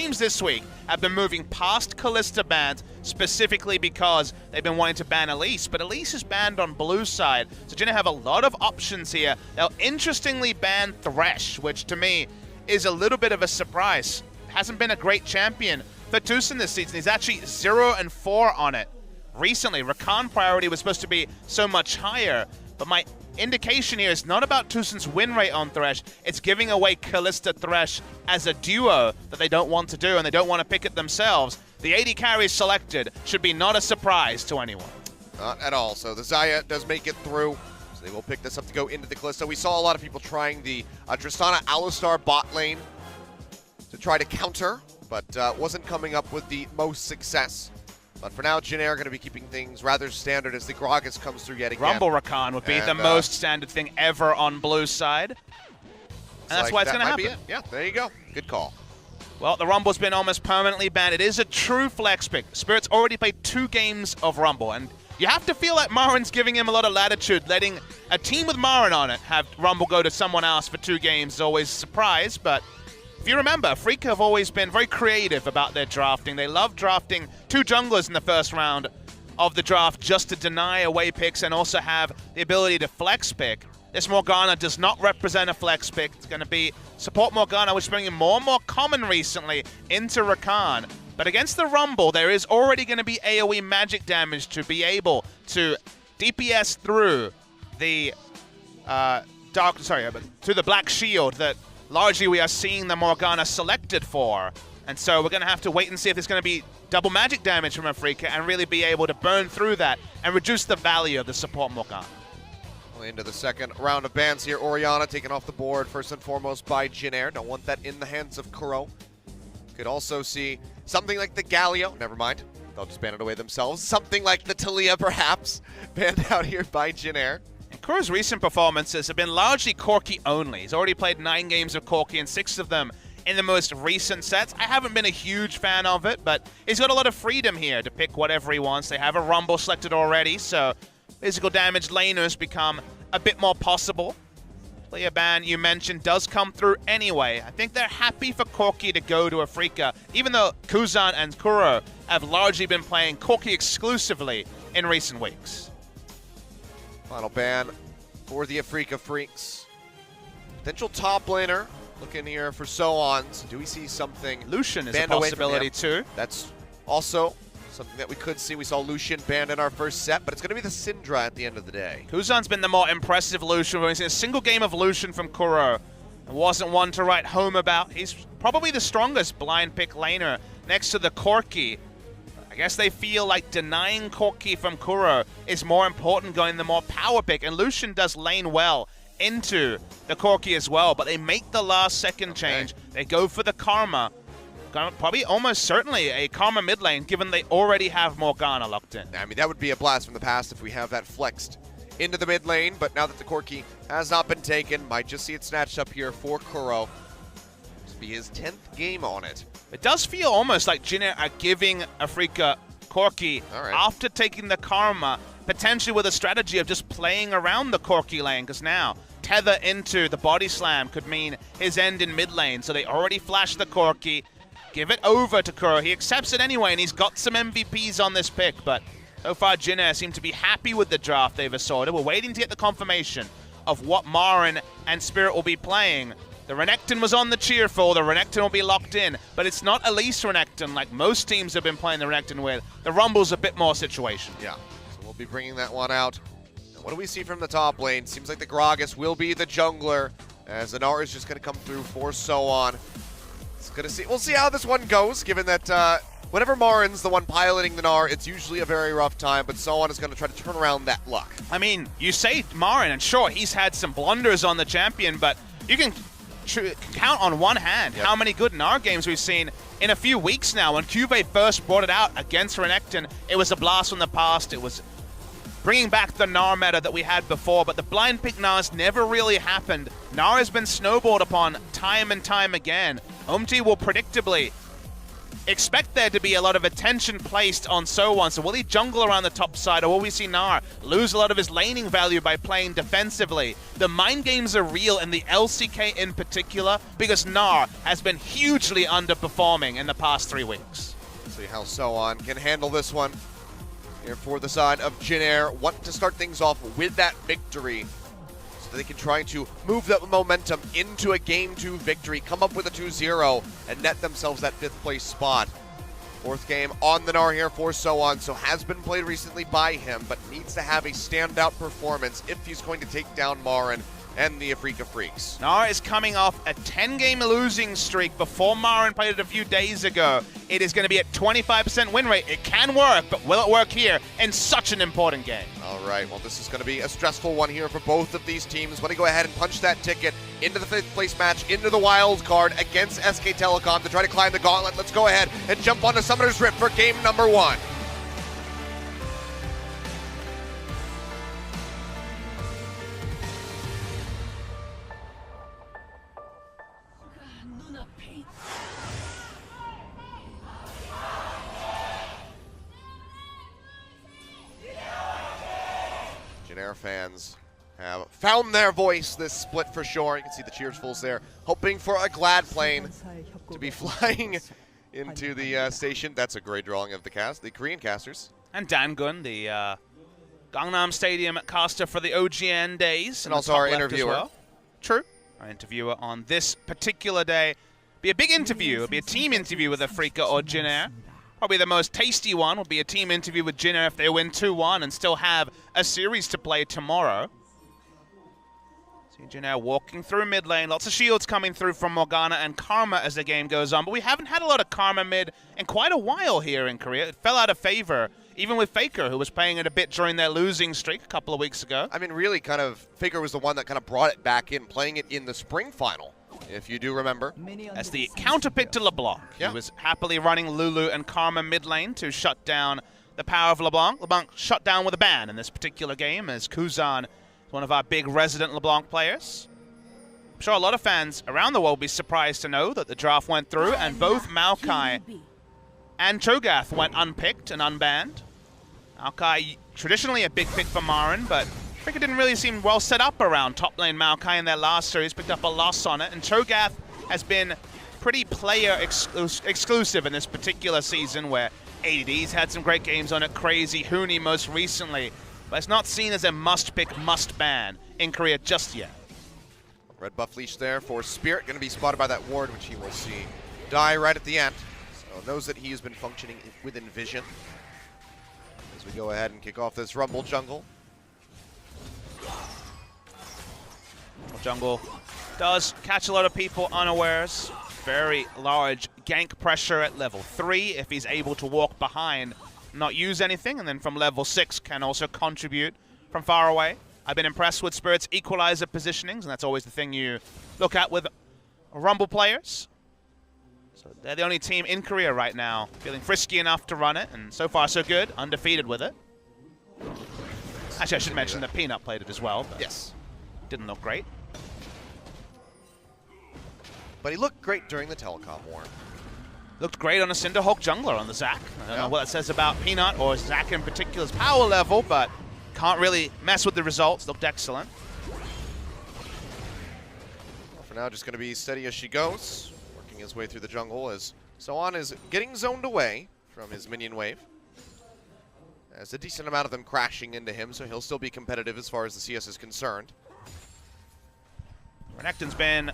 teams this week have been moving past Kalista bans specifically because they've been wanting to ban Elise, but Elise is banned on blue side, so Jinna have a lot of options here. They'll interestingly ban Thresh, which to me is a little bit of a surprise. Hasn't been a great champion for Tucson this season. He's actually 0-4 on it. Recently, Rakan priority was supposed to be so much higher, but my indication here is not about Tucson's win rate on Thresh, it's giving away Kalista Thresh as a duo that they don't want to do and they don't want to pick it themselves. The AD carry selected should be not a surprise to anyone. Not at all. So the Xayah does make it through. So they will pick this up to go into the Kalista. We saw a lot of people trying the Tristana Alistar bot lane to try to counter, but wasn't coming up with the most success. But for now, Jin Air going to be keeping things rather standard as the Gragas comes through yet again. Rumble Rakan would be the most standard thing ever on blue side. And that's why it's going to happen. Yeah, there you go. Good call. Well, the Rumble's been almost permanently banned. It is a true flex pick. Spirit's already played 2 games of Rumble, and you have to feel like Marin's giving him a lot of latitude. Letting a team with Marin on it have Rumble go to someone else for 2 games is always a surprise, but if you remember, Afreeca have always been very creative about their drafting. They love drafting 2 junglers in the first round of the draft just to deny away picks and also have the ability to flex pick. This Morgana does not represent a flex pick. It's going to be support Morgana, which is becoming more and more common recently into Rakan. But against the Rumble, there is already going to be AoE magic damage to be able to DPS through the to the Black Shield that largely we are seeing the Morgana selected for. And so we're going to have to wait and see if there's going to be double magic damage from Afreeca and really be able to burn through that and reduce the value of the support Morgana. Into the second round of bans here. Orianna taken off the board first and foremost by Jin Air. Don't want that in the hands of Kuro. Could also see something like the Galio. Never mind. They'll just ban it away themselves. Something like the Talia perhaps. Banned out here by Jin Air. Kuro's recent performances have been largely Corki only. He's already played 9 games of Corki and 6 of them in the most recent sets. I haven't been a huge fan of it, but he's got a lot of freedom here to pick whatever he wants. They have a Rumble selected already, so physical damage laners become a bit more possible. Player ban you mentioned does come through anyway. I think they're happy for Corki to go to Afreeca, even though Kuzan and Kuro have largely been playing Corki exclusively in recent weeks. Final ban for the Afreeca Freecs. Potential top laner. Looking here for So-Ons. Do we see something? Lucian is a possibility too. That's also something that we could see. We saw Lucian banned in our first set, but it's going to be the Syndra at the end of the day. Kuzan's been the more impressive Lucian. We've seen a single game of Lucian from Kuro. It wasn't one to write home about. He's probably the strongest blind pick laner next to the Corki. I guess they feel like denying Corki from Kuro is more important, going the more power pick, and Lucian does lane well into the Corki as well, but they make the last second change. They go for the Karma. Probably almost certainly a Karma mid lane, given they already have Morgana locked in. I mean, that would be a blast from the past if we have that flexed into the mid lane, but now that the Corki has not been taken, might just see it snatched up here for Kuro. This will be his 10th game on it. It does feel almost like Jin Air are giving Afreeca Corki after taking the Karma, potentially with a strategy of just playing around the Corki lane, because now tether into the body slam could mean his end in mid lane. So they already flashed the Corki, give it over to Kuro. He accepts it anyway, and he's got some MVPs on this pick, but so far Jin Air seem to be happy with the draft they've assorted. We're waiting to get the confirmation of what Marin and Spirit will be playing. The Renekton was on the cheerful, the Renekton will be locked in, but it's not Elise Renekton like most teams have been playing the Renekton with. The Rumble's a bit more situation. Yeah, so we'll be bringing that one out. Now, what do we see from the top lane? Seems like the Gragas will be the jungler, as the Gnar is just going to come through for So-On. We'll see how this one goes, given that whenever Marin's the one piloting the Gnar, it's usually a very rough time, but So-On is going to try to turn around that luck. I mean, you say Marin, and sure, he's had some blunders on the champion, but you can count on one hand how many good Gnar games we've seen in a few weeks now. When Cuvée first brought it out against Renekton, it was a blast from the past. It was bringing back the Gnar meta that we had before, but the blind pick Gnars never really happened. Gnar has been snowballed upon time and time again. Umti will predictably expect there to be a lot of attention placed on So1. So will he jungle around the top side, or will we see Gnar lose a lot of his laning value by playing defensively? The mind games are real, and the LCK in particular, because Gnar has been hugely underperforming in the past 3 weeks. See how So1 can handle this one. Here for the side of Jin Air, want to start things off with that victory so that they can try to move that momentum into a Game 2 victory, come up with a 2-0, and net themselves that 5th place spot. 4th game on the Gnar here for So1, so has been played recently by him, but needs to have a standout performance if he's going to take down Marin and the Afreeca Freecs. Gnar is coming off a 10-game losing streak before Marin played it a few days ago. It is going to be at 25% win rate. It can work, but will it work here in such an important game? All right, well, this is going to be a stressful one here for both of these teams. Want to go ahead and punch that ticket into the 5th place match, into the wild card against SK Telecom to try to climb the gauntlet. Let's go ahead and jump onto Summoner's Rift for game number 1. Fans have found their voice this split for sure. You can see the cheersfuls there, hoping for a glad plane to be flying into the station. That's a great drawing of the cast, the Korean casters. And Dangun, the Gangnam Stadium caster for the OGN days. And also our interviewer. Well. True. Our interviewer on this particular day. Be a big interview. It'll be a team interview with Afreeca or Jin Air. Probably the most tasty one will be a team interview with Jin Air if they win 2-1 and still have a series to play tomorrow. See Jin Air walking through mid lane. Lots of shields coming through from Morgana and Karma as the game goes on. But we haven't had a lot of Karma mid in quite a while here in Korea. It fell out of favor, even with Faker, who was playing it a bit during their losing streak a couple of weeks ago. I mean, really Faker was the one that kind of brought it back in, playing it in the spring final, if you do remember. As the counterpick to LeBlanc. Yeah. He was happily running Lulu and Karma mid lane to shut down the power of LeBlanc. LeBlanc shut down with a ban in this particular game, as Kuzan is one of our big resident LeBlanc players. I'm sure a lot of fans around the world will be surprised to know that the draft went through and both Maokai and Cho'Gath went unpicked and unbanned. Maokai, traditionally a big pick for Marin, but I think it didn't really seem well set up around top lane Maokai in their last series, picked up a loss on it, and Cho'Gath has been pretty player exclusive in this particular season, where ADD's had some great games on it, Crazy, Huni most recently, but it's not seen as a must-pick, must-ban in Korea just yet. Red buff leash there for Spirit, going to be spotted by that ward, which he will see die right at the end. So knows that he has been functioning within vision. As we go ahead and kick off this Rumble jungle. Jungle does catch a lot of people unawares. Very large gank pressure at level 3 if he's able to walk behind, not use anything, and then from level 6 can also contribute from far away. I've been impressed with Spirit's equalizer positionings, and that's always the thing you look at with Rumble players. So they're the only team in Korea right now feeling frisky enough to run it, and so far so good, undefeated with it. Actually, I should mention that Peanut played it as well. But yes. Didn't look great. But he looked great during the Telecom war. Looked great on a Cinderhawk jungler on the Zac. I don't know what that says about Peanut or Zac in particular's power level, but can't really mess with the results. Looked excellent. Well, for now, just going to be steady as she goes, working his way through the jungle as So1 is getting zoned away from his minion wave. There's a decent amount of them crashing into him, so he'll still be competitive as far as the CS is concerned. Renekton's been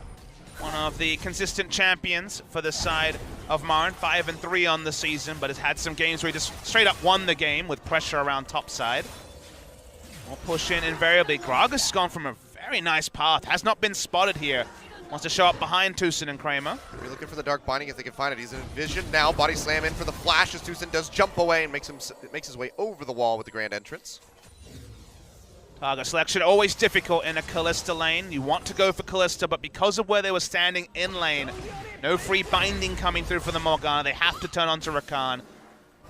one of the consistent champions for this side of Marin, 5-3 on the season, but has had some games where he just straight up won the game with pressure around top side. We'll push in invariably. Gragas has gone from a very nice path, has not been spotted here. Wants to show up behind Tucson and Kramer. We're looking for the Dark Binding if they can find it. He's in vision now. Body slam in for the flash as Tucson does jump away and makes his way over the wall with the grand entrance. Target selection always difficult in a Kalista lane. You want to go for Kalista, but because of where they were standing in lane, no free binding coming through for the Morgana. They have to turn onto Rakan.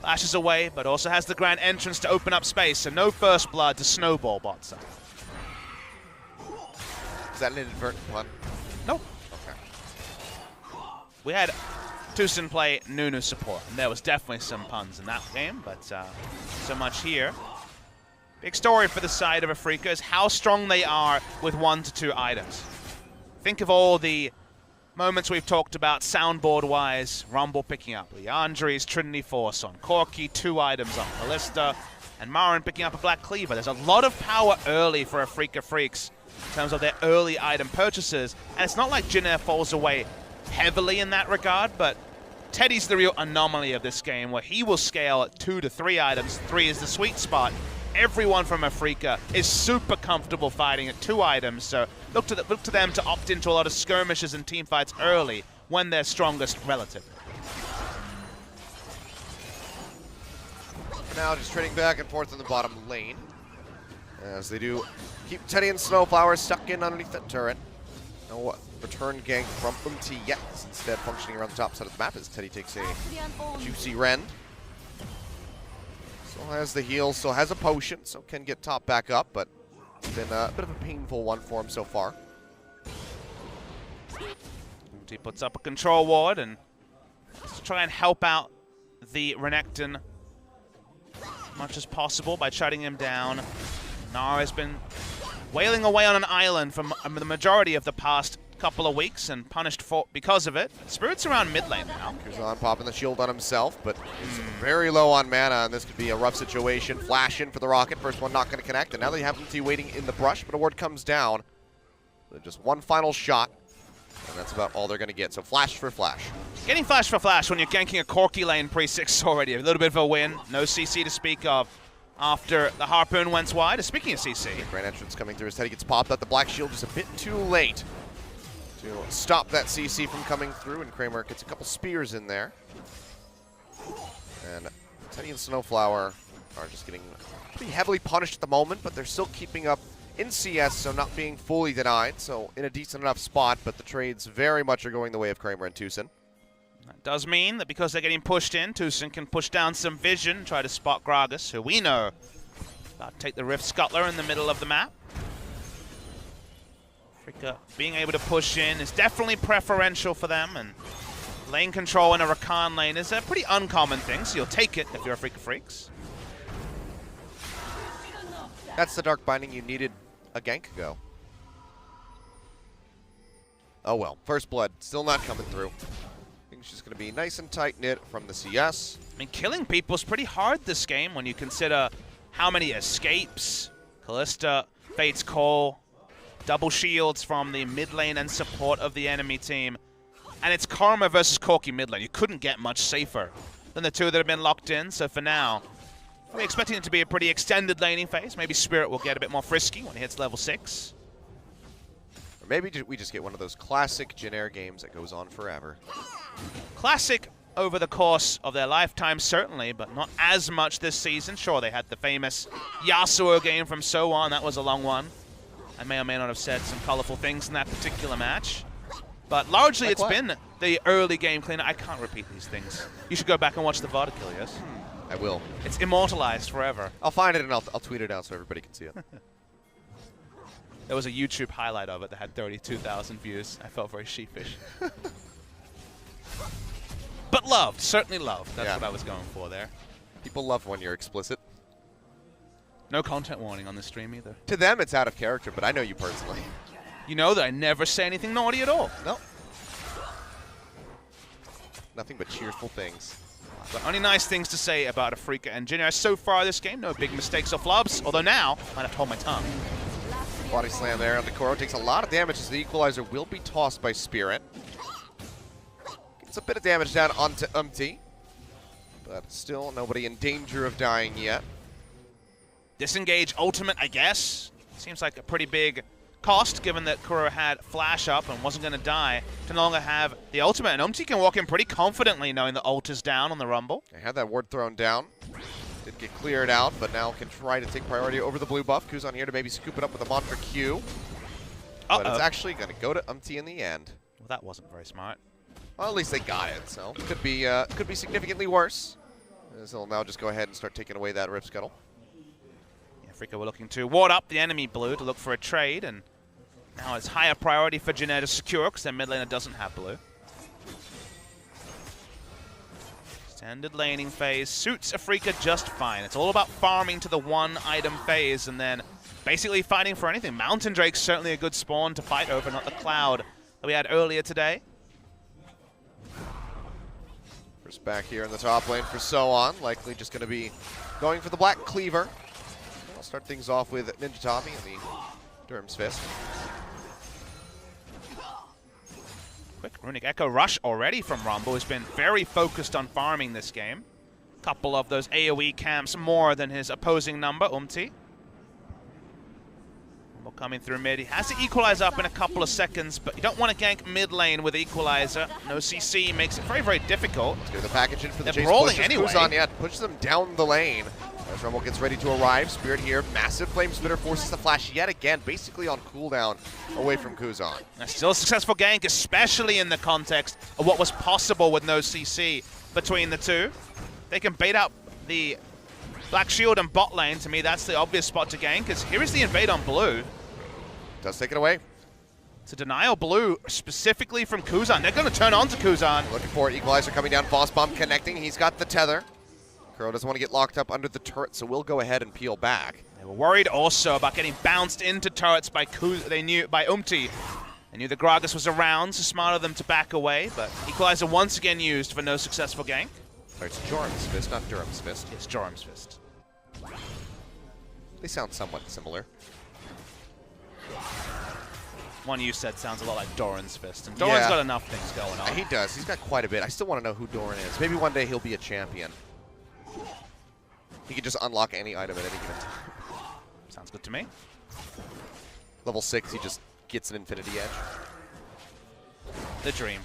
Flashes away, but also has the grand entrance to open up space, so no first blood to snowball bot side. Is that an inadvertent one? Nope. Okay. We had Tucson play Nunu support. And there was definitely some puns in that game, but so much here. Big story for the side of Afreeca is how strong they are with 1 to 2 items. Think of all the moments we've talked about soundboard-wise, Rumble picking up Leandri's Trinity Force on Corki, 2 items on Ballista, and Marin picking up a Black Cleaver. There's a lot of power early for Afreeca Freecs in terms of their early item purchases, and it's not like Jin Air falls away heavily in that regard, but Teddy's the real anomaly of this game, where he will scale at 2 to 3 items. 3 is the sweet spot. Everyone from Afreeca is super comfortable fighting at 2 items, so look to them to opt into a lot of skirmishes and team fights early when they're strongest relatively. Now just trading back and forth in the bottom lane, as they do keep Teddy and Snowflower stuck in underneath that turret. No return gank from UMT yet, instead functioning around the top side of the map as Teddy takes a juicy rend. Still has the heal, still has a potion, so can get top back up, but it's been a bit of a painful one for him so far. He puts up a control ward and to try and help out the Renekton as much as possible by shutting him down. Nara's been wailing away on an island for the majority of the past couple of weeks and punished because of it. Spirit's around mid lane now. Kuzan popping the shield on himself, but he's very low on mana, and this could be a rough situation. Flash in for the rocket. First one not going to connect, and now they have MT waiting in the brush, but a ward comes down. So just one final shot, and that's about all they're going to get. So flash for flash. Getting flash for flash when you're ganking a Corki lane pre-6 already. A little bit of a win. No CC to speak of after the Harpoon went wide. Speaking of CC. Grand entrance coming through as Teddy gets popped out. The Black Shield just a bit too late to stop that CC from coming through, and Kramer gets a couple spears in there. And Teddy and Snowflower are just getting pretty heavily punished at the moment, but they're still keeping up in CS, so not being fully denied. So in a decent enough spot, but the trades very much are going the way of Kramer and Tucson. That does mean that because they're getting pushed in, Tucson can push down some vision, try to spot Gragas, who we know about to take the Rift Scuttler in the middle of the map. Afreeca being able to push in is definitely preferential for them, and lane control in a Rakan lane is a pretty uncommon thing, so you'll take it if you're Afreeca Freecs. That's the Dark Binding you needed a gank ago. Oh well, First Blood still not coming through. I think she's going to be nice and tight-knit from the CS. I mean, killing people is pretty hard this game when you consider how many escapes, Callista, Fate's Call, double shields from the mid lane and support of the enemy team. And it's Karma versus Corki mid lane. You couldn't get much safer than the two that have been locked in. So for now, we're expecting it to be a pretty extended laning phase. Maybe Spirit will get a bit more frisky when he hits level 6. Or maybe we just get one of those classic Jin Air games that goes on forever. Classic over the course of their lifetime, certainly, but not as much this season. Sure, they had the famous Yasuo game from So On. That was a long one. I may or may not have said some colorful things in that particular match. But largely it's been the early game cleanup. I can't repeat these things. You should go back and watch the VOD kill, yes? I will. It's immortalized forever. I'll find it and I'll tweet it out so everybody can see it. There was a YouTube highlight of it that had 32,000 views. I felt very sheepish. But loved, certainly loved. That's what I was going for there. People love when you're explicit. No content warning on the stream either. To them, it's out of character, but I know you personally. You know that I never say anything naughty at all. No. Nothing but cheerful things. But only nice things to say about Afreeca and Jin Air so far this game. No big mistakes or flubs, although now I might have to hold my tongue. Body slam there on the Koro. Takes a lot of damage as the equalizer will be tossed by Spirit. Gets a bit of damage down onto UMT. But still nobody in danger of dying yet. Disengage ultimate, I guess. Seems like a pretty big cost, given that Kuro had flash up and wasn't going to die, to no longer have the ultimate. And UMT can walk in pretty confidently knowing the ult is down on the Rumble. They had that ward thrown down. Did get cleared out, but now can try to take priority over the blue buff. Kuzan here to maybe scoop it up with a Mantra Q. But it's actually going to go to UMT in the end. Well, that wasn't very smart. Well, at least they got it, so could be significantly worse. As they'll now just go ahead and start taking away that Rift Scuttle. Afreeca were looking to ward up the enemy blue to look for a trade, and now it's higher priority for Jin Air to secure because their mid laner doesn't have blue. Extended laning phase suits Afreeca just fine. It's all about farming to the one item phase and then basically fighting for anything. Mountain Drake's certainly a good spawn to fight over, not the Cloud that we had earlier today. First back here in the top lane for So-On. Likely just going to be going for the Black Cleaver. I'll start things off with Ninja Tommy and the Durham's Fist. Quick Runic Echo rush already from Rumble, who's been very focused on farming this game. Couple of those AoE camps more than his opposing number, Umti. Rumble coming through mid. He has to equalize up in a couple of seconds, but you don't want to gank mid lane with Equalizer. No CC makes it very, very difficult. Let's do the package in for the They're chase. brawling Pushes anyway. Kuzan, yeah, pushes them down the lane. As Rumble gets ready to arrive, Spirit here, massive Flame Spitter forces the flash yet again, basically on cooldown away from Kuzan. That's still a successful gank, especially in the context of what was possible with no CC between the two. They can bait out the Black Shield and bot lane. To me, that's the obvious spot to gank, because here is the invade on blue. Does take it away. It's a denial blue, specifically from Kuzan. They're going to turn on to Kuzan. Looking for it, Equalizer coming down, Boss Bomb connecting, he's got the tether. Kuro doesn't want to get locked up under the turret, so we'll go ahead and peel back. They were worried also about getting bounced into turrets by Umti. They knew the Gragas was around, so smart of them to back away, but Equalizer once again used for no successful gank. Sorry, it's Joram's Fist, not Durham's Fist. It's Joram's Fist. They sound somewhat similar. One you said sounds a lot like Doran's Fist, and Doran's got enough things going on. He does. He's got quite a bit. I still want to know who Doran is. Maybe one day he'll be a champion. He can just unlock any item at any given time. Sounds good to me. Level 6, he just gets an Infinity Edge. The dream.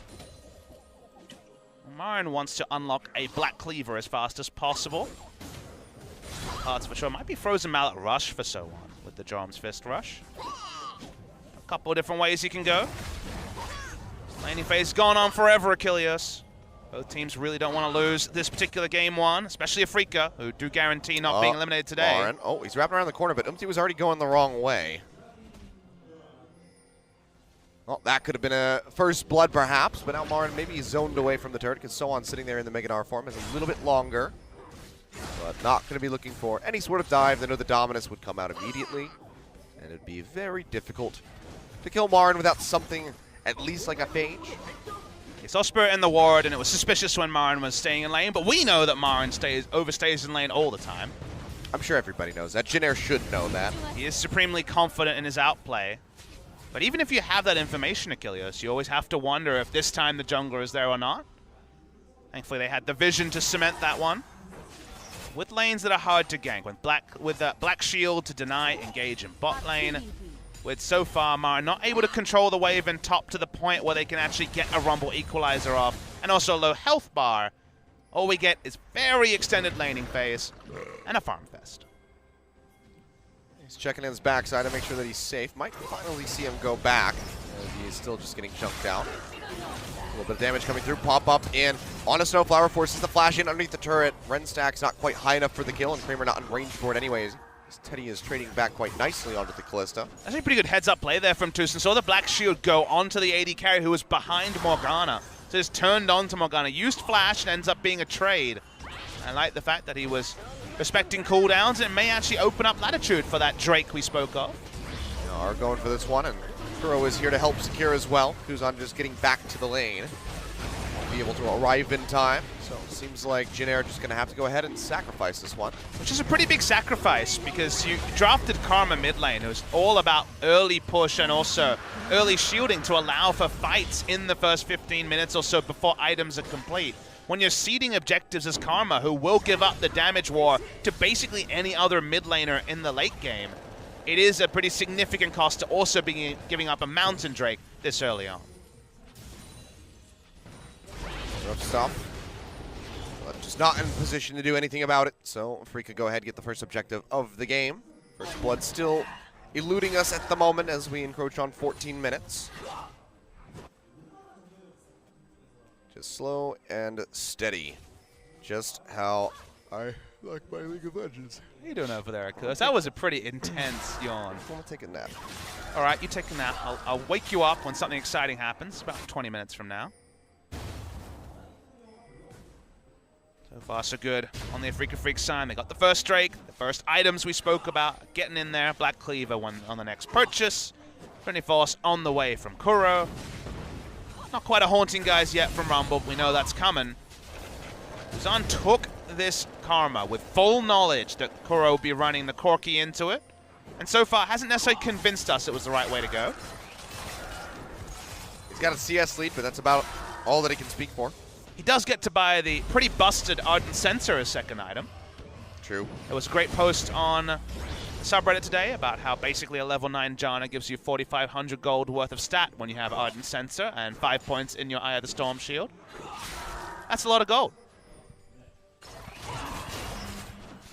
Marin wants to unlock a Black Cleaver as fast as possible. That's for sure. Might be Frozen Mallet Rush for So-On with the Joram's Fist Rush. A couple of different ways you can go. Laning phase has gone on forever, Achilles. Both teams really don't want to lose this particular game one, especially Afreeca, who do guarantee not being eliminated today. Marin. Oh, he's wrapping around the corner, but Umti was already going the wrong way. Well, that could have been a first blood perhaps, but now Marin maybe he's zoned away from the turret because So-On sitting there in the Megadar form is a little bit longer. But not going to be looking for any sort of dive. They know the Dominus would come out immediately, and it'd be very difficult to kill Marin without something at least like a phage. He saw Spirit in the ward, and it was suspicious when Marin was staying in lane, but we know that Marin overstays in lane all the time. I'm sure everybody knows that. Jin Air should know that. He is supremely confident in his outplay. But even if you have that information, Achilles, you always have to wonder if this time the jungler is there or not. Thankfully, they had the vision to cement that one. With lanes that are hard to gank, with Black Shield to deny, engage in bot lane. With so far Marin not able to control the wave in top to the point where they can actually get a Rumble Equalizer off, and also low health bar. All we get is very extended laning phase and a farm fest. He's checking in his backside to make sure that he's safe. Might finally see him go back. He's still just getting chunked out. A little bit of damage coming through. Pop up in on a Snowflower, forces the flash in underneath the turret. Renstack's not quite high enough for the kill, and Kramer not in range for it anyways. Teddy is trading back quite nicely onto the Callista. That's a pretty good heads-up play there from Tucson. Saw the Black Shield go onto the AD carry who was behind Morgana. So just turned on to Morgana, used flash, and ends up being a trade. I like the fact that he was respecting cooldowns, and it may actually open up latitude for that Drake we spoke of. They are going for this one, and Kuro is here to help secure as well. Kuzan just getting back to the lane. Be able to arrive in time. So it seems like Jin Air just going to have to go ahead and sacrifice this one. Which is a pretty big sacrifice because you drafted Karma mid lane. It was all about early push and also early shielding to allow for fights in the first 15 minutes or so before items are complete. When you're seeding objectives as Karma, who will give up the damage war to basically any other mid laner in the late game, it is a pretty significant cost to also be giving up a Mountain Drake this early on. Rough stuff. But just not in position to do anything about it. So Afreeca go ahead and get the first objective of the game. First blood still eluding us at the moment as we encroach on 14 minutes. Just slow and steady. Just how I like my League of Legends. What are you doing over there, Achilles? That was a pretty intense yawn. I'm gonna take a nap. All right, you take a nap. I'll wake you up when something exciting happens, about 20 minutes from now. So far, so good on the Afreeca Freecs side. They got the first Drake, the first items we spoke about, getting in there. Black Cleaver one on the next purchase. Trinity Force on the way from Kuro. Not quite a Haunting Guys yet from Rumble. We know that's coming. Zan took this Karma with full knowledge that Kuro would be running the Corki into it. And so far, hasn't necessarily convinced us it was the right way to go. He's got a CS lead, but that's about all that he can speak for. He does get to buy the pretty busted Ardent Sensor as second item. True. There was a great post on the subreddit today about how basically a level 9 Janna gives you 4,500 gold worth of stat when you have Ardent Sensor and 5 points in your Eye of the Storm shield. That's a lot of gold.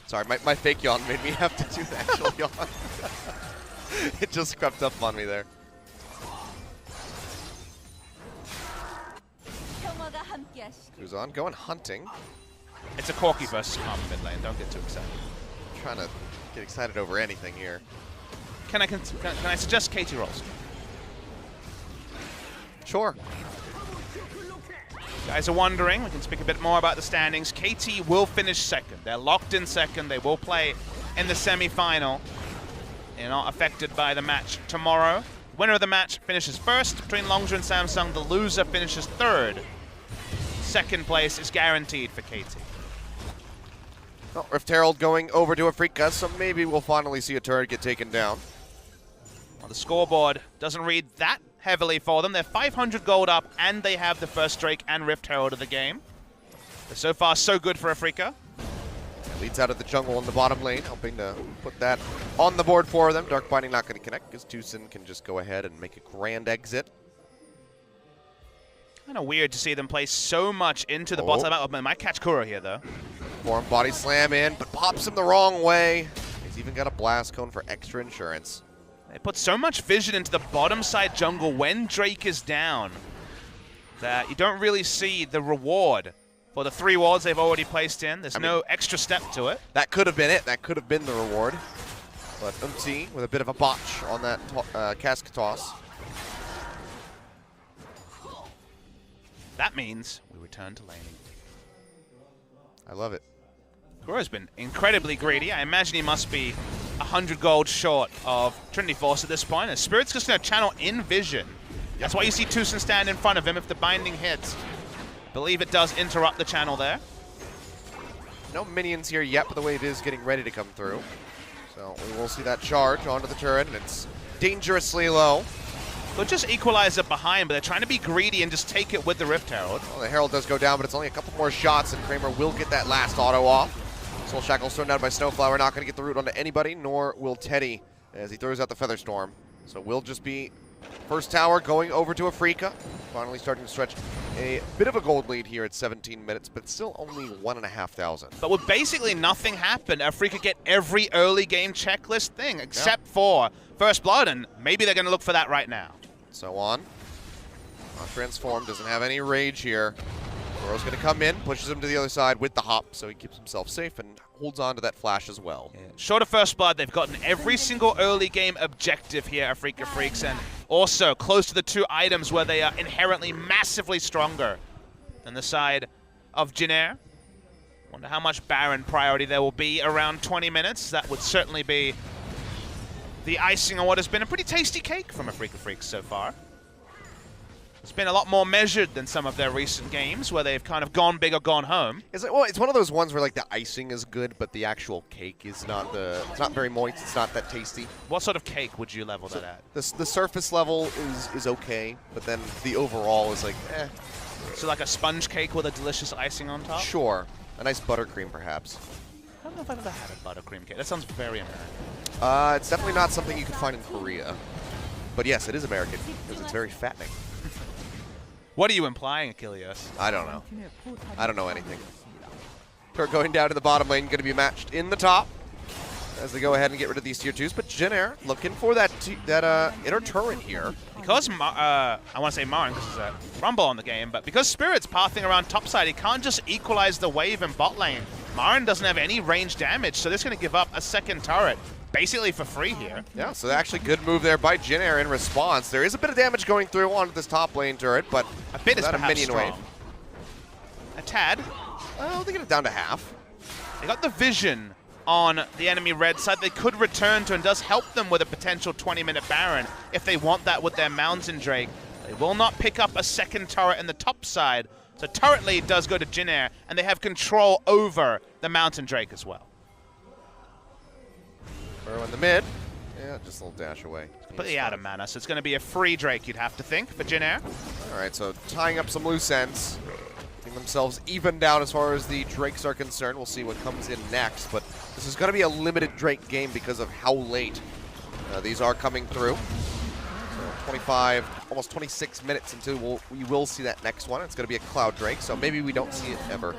Sorry, my fake yawn made me have to do the actual yawn. It just crept up on me there. Who's on? Going hunting. It's a Corki versus Karma mid lane. Don't get too excited. I'm trying to get excited over anything here. Can I suggest KT rolls? Sure. You guys are wondering, we can speak a bit more about the standings. KT will finish second. They're locked in second. They will play in the semi-final. They're not affected by the match tomorrow. Winner of the match finishes first. Between Longzhu and Samsung, the loser finishes third. Second place is guaranteed for KT. Well, Rift Herald going over to Afreeca, so maybe we'll finally see a turret get taken down. Well, the scoreboard doesn't read that heavily for them. They're 500 gold up, and they have the first Drake and Rift Herald of the game. But so far, so good for Afreeca. Leads out of the jungle in the bottom lane, helping to put that on the board for them. Dark Binding not going to connect because Tucson can just go ahead and make a grand exit. Kind of weird to see them play so much into the bottom. They might catch Kuro here, though. Form body slam in, but pops him the wrong way. He's even got a blast cone for extra insurance. They put so much vision into the bottom side jungle when Drake is down that you don't really see the reward for the 3 wards they've already placed in. There's no extra step to it. That could have been it. That could have been the reward. But Umti with a bit of a botch on that cask toss. That means we return to laning. I love it. Kuro's been incredibly greedy. I imagine he must be 100 gold short of Trinity Force at this point. And Spirit's just going to channel in vision. That's why you see Tucson stand in front of him if the binding hits. I believe it does interrupt the channel there. No minions here yet, but the way it is getting ready to come through. So we will see that charge onto the turret, and it's dangerously low. They'll just equalize it behind, but they're trying to be greedy and just take it with the Rift Herald. Well, the Herald does go down, but it's only a couple more shots, and Kramer will get that last auto off. Soul Shackle's thrown down by Snowflower, not going to get the root onto anybody, nor will Teddy as he throws out the Featherstorm. So we'll just be first tower going over to Afreeca. Finally starting to stretch a bit of a gold lead here at 17 minutes, but still only 1,500. But with basically nothing happened, Afreeca get every early game checklist thing except for First Blood, and maybe they're going to look for that right now. So on. Transform doesn't have any rage here. Kuro's going to come in, pushes him to the other side with the hop, so he keeps himself safe and holds on to that flash as well. Yeah. Short of First Blood, they've gotten every single early game objective here at Afreeca Freecs, and also close to the 2 items where they are inherently massively stronger than the side of Jinair. Wonder how much Baron priority there will be around 20 minutes. That would certainly be the icing on what has been a pretty tasty cake from Afreeca Freecs so far. It's been a lot more measured than some of their recent games where they've kind of gone big or gone home. Well, it's one of those ones where like the icing is good, but the actual cake is not it's not very moist. It's not that tasty. What sort of cake would you level that at? The surface level is okay, but then the overall is like, eh. So like a sponge cake with a delicious icing on top? Sure. A nice buttercream, perhaps. I don't know if I've ever had a buttercream cake. That sounds very American. It's definitely not something you can find in Korea. But yes, it is American, because it's very fattening. What are you implying, Achilles? I don't know. I don't know anything. Turret going down to the bottom lane, going to be matched in the top as they go ahead and get rid of these tier 2s. But Jinair looking for that inner turret here. Because, I want to say Marin, because there's a Rumble on the game, but because Spirit's pathing around topside, he can't just equalize the wave in bot lane. Marin doesn't have any range damage, so this is going to give up a second turret. Basically for free here. Yeah, so actually good move there by Jinair in response. There is a bit of damage going through onto this top lane turret, but a bit is perhaps a minion strong. wave. A tad. Well, they get it down to half. They got the vision on the enemy red side. They could return to and does help them with a potential 20-minute Baron if they want that with their Mountain Drake. They will not pick up a second turret in the top side. So turret lead does go to Jin Air, and they have control over the Mountain Drake as well. Burrow in the mid. Yeah, just a little dash away. Completely out of mana, so it's going to be a free Drake, you'd have to think, for Jin Air. All right, so tying up some loose ends. Getting themselves evened out as far as the Drakes are concerned. We'll see what comes in next, but this is going to be a limited Drake game because of how late these are coming through. So 25, almost 26 minutes until we will see that next one. It's going to be a Cloud Drake, so maybe we don't see it ever.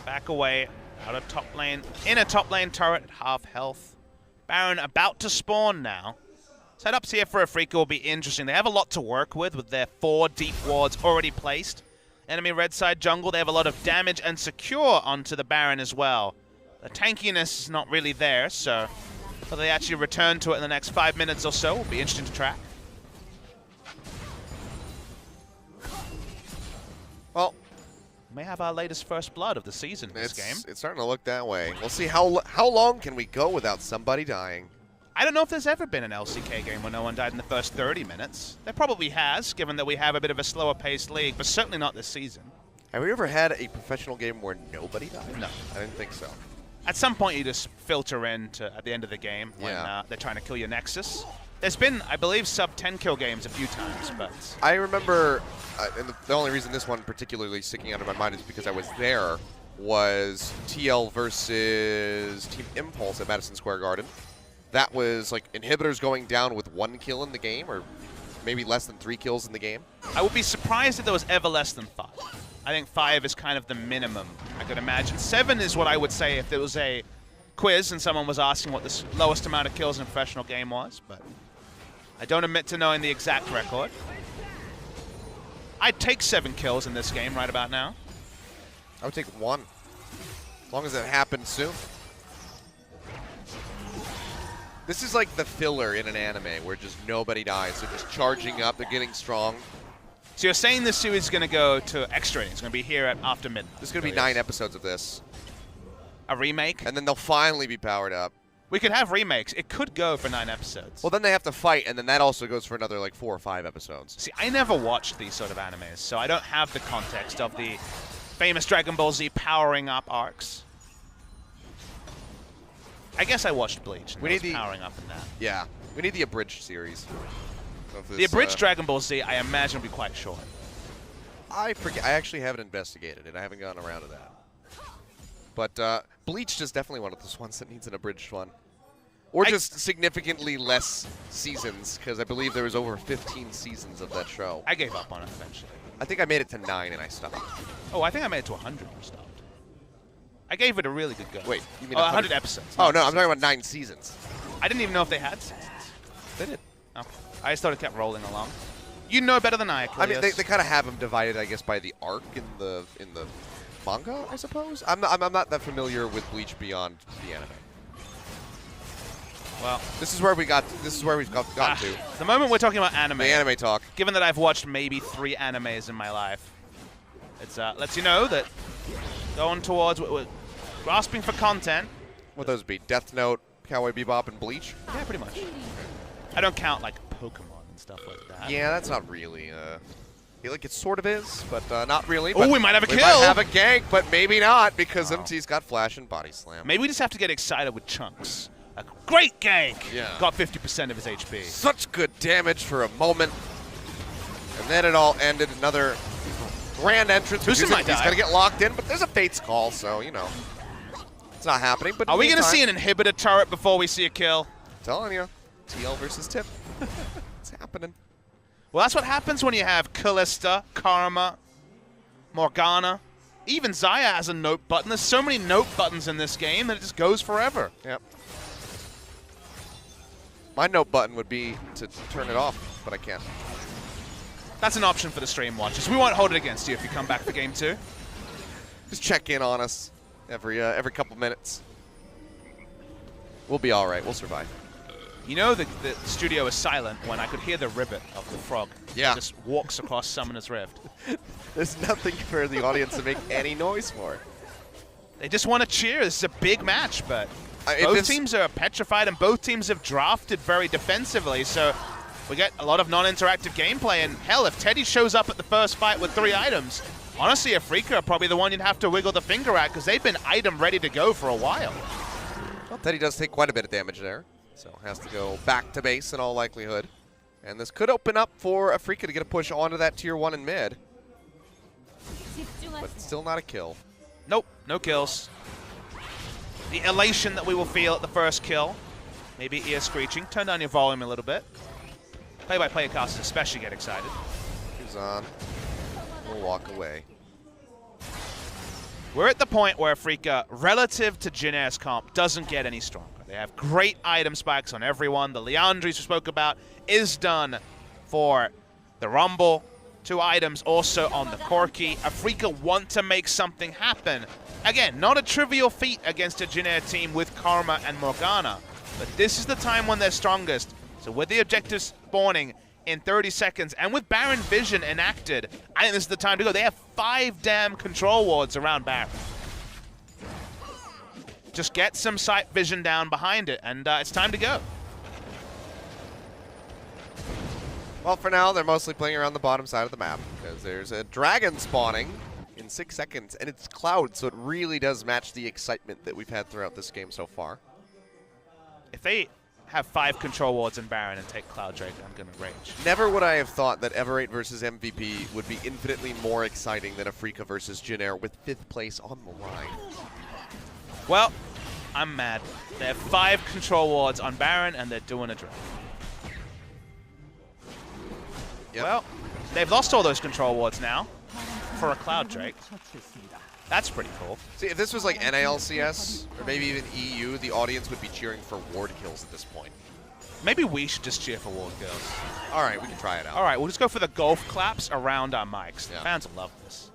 Back away, out of top lane, in a top lane turret at half health. Baron about to spawn now. Setups here for Afreeca will be interesting. They have a lot to work with their 4 deep wards already placed. Enemy red side jungle, they have a lot of damage and secure onto the Baron as well. The tankiness is not really there, so whether they actually return to it in the next 5 minutes or so will be interesting to track. Well, may have our latest first blood of the season in this game. It's starting to look that way. We'll see how long can we go without somebody dying. I don't know if there's ever been an LCK game where no one died in the first 30 minutes. There probably has, given that we have a bit of a slower-paced league, but certainly not this season. Have we ever had a professional game where nobody died? No. I didn't think so. At some point, you just filter in at the end of the game when they're trying to kill your Nexus. There's been, I believe, sub-10 kill games a few times, but... I remember, and the only reason this one particularly sticking out of my mind is because I was there, was TL versus Team Impulse at Madison Square Garden. That was like inhibitors going down with 1 kill in the game, or maybe less than 3 kills in the game. I would be surprised if there was ever less than 5. I think 5 is kind of the minimum, I could imagine. 7 is what I would say if there was a quiz and someone was asking what the lowest amount of kills in a professional game was, but I don't admit to knowing the exact record. I'd take 7 kills in this game right about now. I would take 1, as long as it happens soon. This is like the filler in an anime where just nobody dies. They're just charging up, they're getting strong. So you're saying this series is going to go to extra innings. It's going to be here at after midnight. There's going to be 9 episodes of this. A remake? And then they'll finally be powered up. We could have remakes. It could go for 9 episodes. Well, then they have to fight, and then that also goes for another like 4 or 5 episodes. See, I never watched these sort of animes, so I don't have the context of the famous Dragon Ball Z powering up arcs. I guess I watched Bleach and was powering up in that. Yeah, we need the abridged series. Of this, the abridged Dragon Ball Z, I imagine, will be quite short. I forget. I actually haven't investigated it. I haven't gotten around to that. But Bleach is definitely one of those ones that needs an abridged one. Or just significantly less seasons, because I believe there was over 15 seasons of that show. I gave up on it eventually. I think I made it to 9 and I stopped. Oh, I think I made it to 100 and stopped. I gave it a really good go. Wait, you mean 100 episodes? Oh, no, I'm talking about 9 seasons. I didn't even know if they had seasons. They did. Oh, I just thought it kept rolling along. You know better than I, Cleus. I mean, they kind of have them divided, I guess, by the arc in the manga, I suppose. I'm not that familiar with Bleach beyond the anime. Well, this is where we've gotten to. The moment we're talking about anime. The anime talk. Given that I've watched maybe 3 animes in my life, it lets you know that going towards we're grasping for content. What those be? Death Note, Cowboy Bebop, and Bleach? Yeah, pretty much. I don't count like Pokemon and stuff like that. Yeah, that's not really. I feel like it sort of is, but not really. Oh, we might have a kill. We might have a gank, but maybe not because MT's got Flash and Body Slam. Maybe we just have to get excited with Chunks. A great gank. Yeah. Got 50% of his HP. Such good damage for a moment. And then it all ended. Another grand entrance. He's going to get locked in, but there's a Fate's Call, so, you know. It's not happening. But are we going to see an inhibitor turret before we see a kill? I'm telling you. TL versus Tip. It's happening. Well, that's what happens when you have Callista, Karma, Morgana. Even Xayah has a note button. There's so many note buttons in this game that it just goes forever. Yep. My note button would be to turn it off, but I can't. That's an option for the stream watchers. We won't hold it against you if you come back for game 2. Just check in on us every couple minutes. We'll be all right. We'll survive. You know the studio is silent when I could hear the ribbit of the frog. Yeah. Just walks across Summoner's Rift. There's nothing for the audience to make any noise for. They just want to cheer. This is a big match, but If both it's- teams are petrified and both teams have drafted very defensively, so we get a lot of non-interactive gameplay. And hell, if Teddy shows up at the first fight with 3 items, honestly, Afreeca are probably the one you'd have to wiggle the finger at because they've been item ready to go for a while. Well, Teddy does take quite a bit of damage there, so has to go back to base in all likelihood. And this could open up for Afreeca to get a push onto that tier 1 in mid. But still not a kill. Nope, no kills. The elation that we will feel at the first kill. Maybe ear screeching. Turn down your volume a little bit. Play-by-play casters especially get excited. Who's on? We'll walk away. We're at the point where Afreeca, relative to Jin Air's comp, doesn't get any stronger. They have great item spikes on everyone. The Leandries we spoke about is done for the Rumble. 2 items also on the Corki. Afreeca want to make something happen. Again, not a trivial feat against a Jin Air team with Karma and Morgana. But this is the time when they're strongest. So with the objectives spawning in 30 seconds and with Baron Vision enacted, I think this is the time to go. They have 5 damn control wards around Baron. Just get some sight vision down behind it, and it's time to go. Well, for now, they're mostly playing around the bottom side of the map because there's a dragon spawning in 6 seconds, and it's Cloud, so it really does match the excitement that we've had throughout this game so far. If they have 5 control wards in Baron and take Cloud Drake, I'm going to rage. Never would I have thought that Everate versus MVP would be infinitely more exciting than Afreeca versus Jin Air with 5th place on the line. Well, I'm mad. They have 5 control wards on Baron, and they're doing a draft. Yep. Well, they've lost all those control wards now for a Cloud Drake. That's pretty cool. See, if this was like NALCS, or maybe even EU, the audience would be cheering for ward kills at this point. Maybe we should just cheer for ward kills. All right, we can try it out. All right, we'll just go for the golf claps around our mics. Yeah. Fans will love this.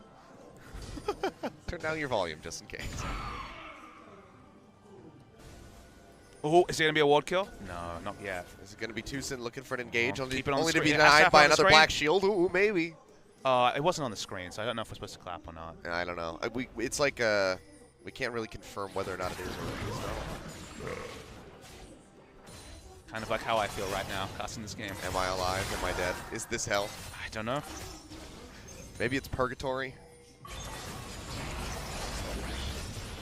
Turn down your volume just in case. Oh, is it going to be a ward kill? No, not yet. Is it going to be Tucson looking for an engage, Oh, only, keep it on only the to be screen. denied SF by on the another screen. black shield? Ooh, maybe. It wasn't on the screen, so I don't know if we're supposed to clap or not. I don't know. It's like we can't really confirm whether or not it is or it is not. Kind of like how I feel right now, casting this game. Am I alive? Am I dead? Is this hell? I don't know. Maybe it's purgatory.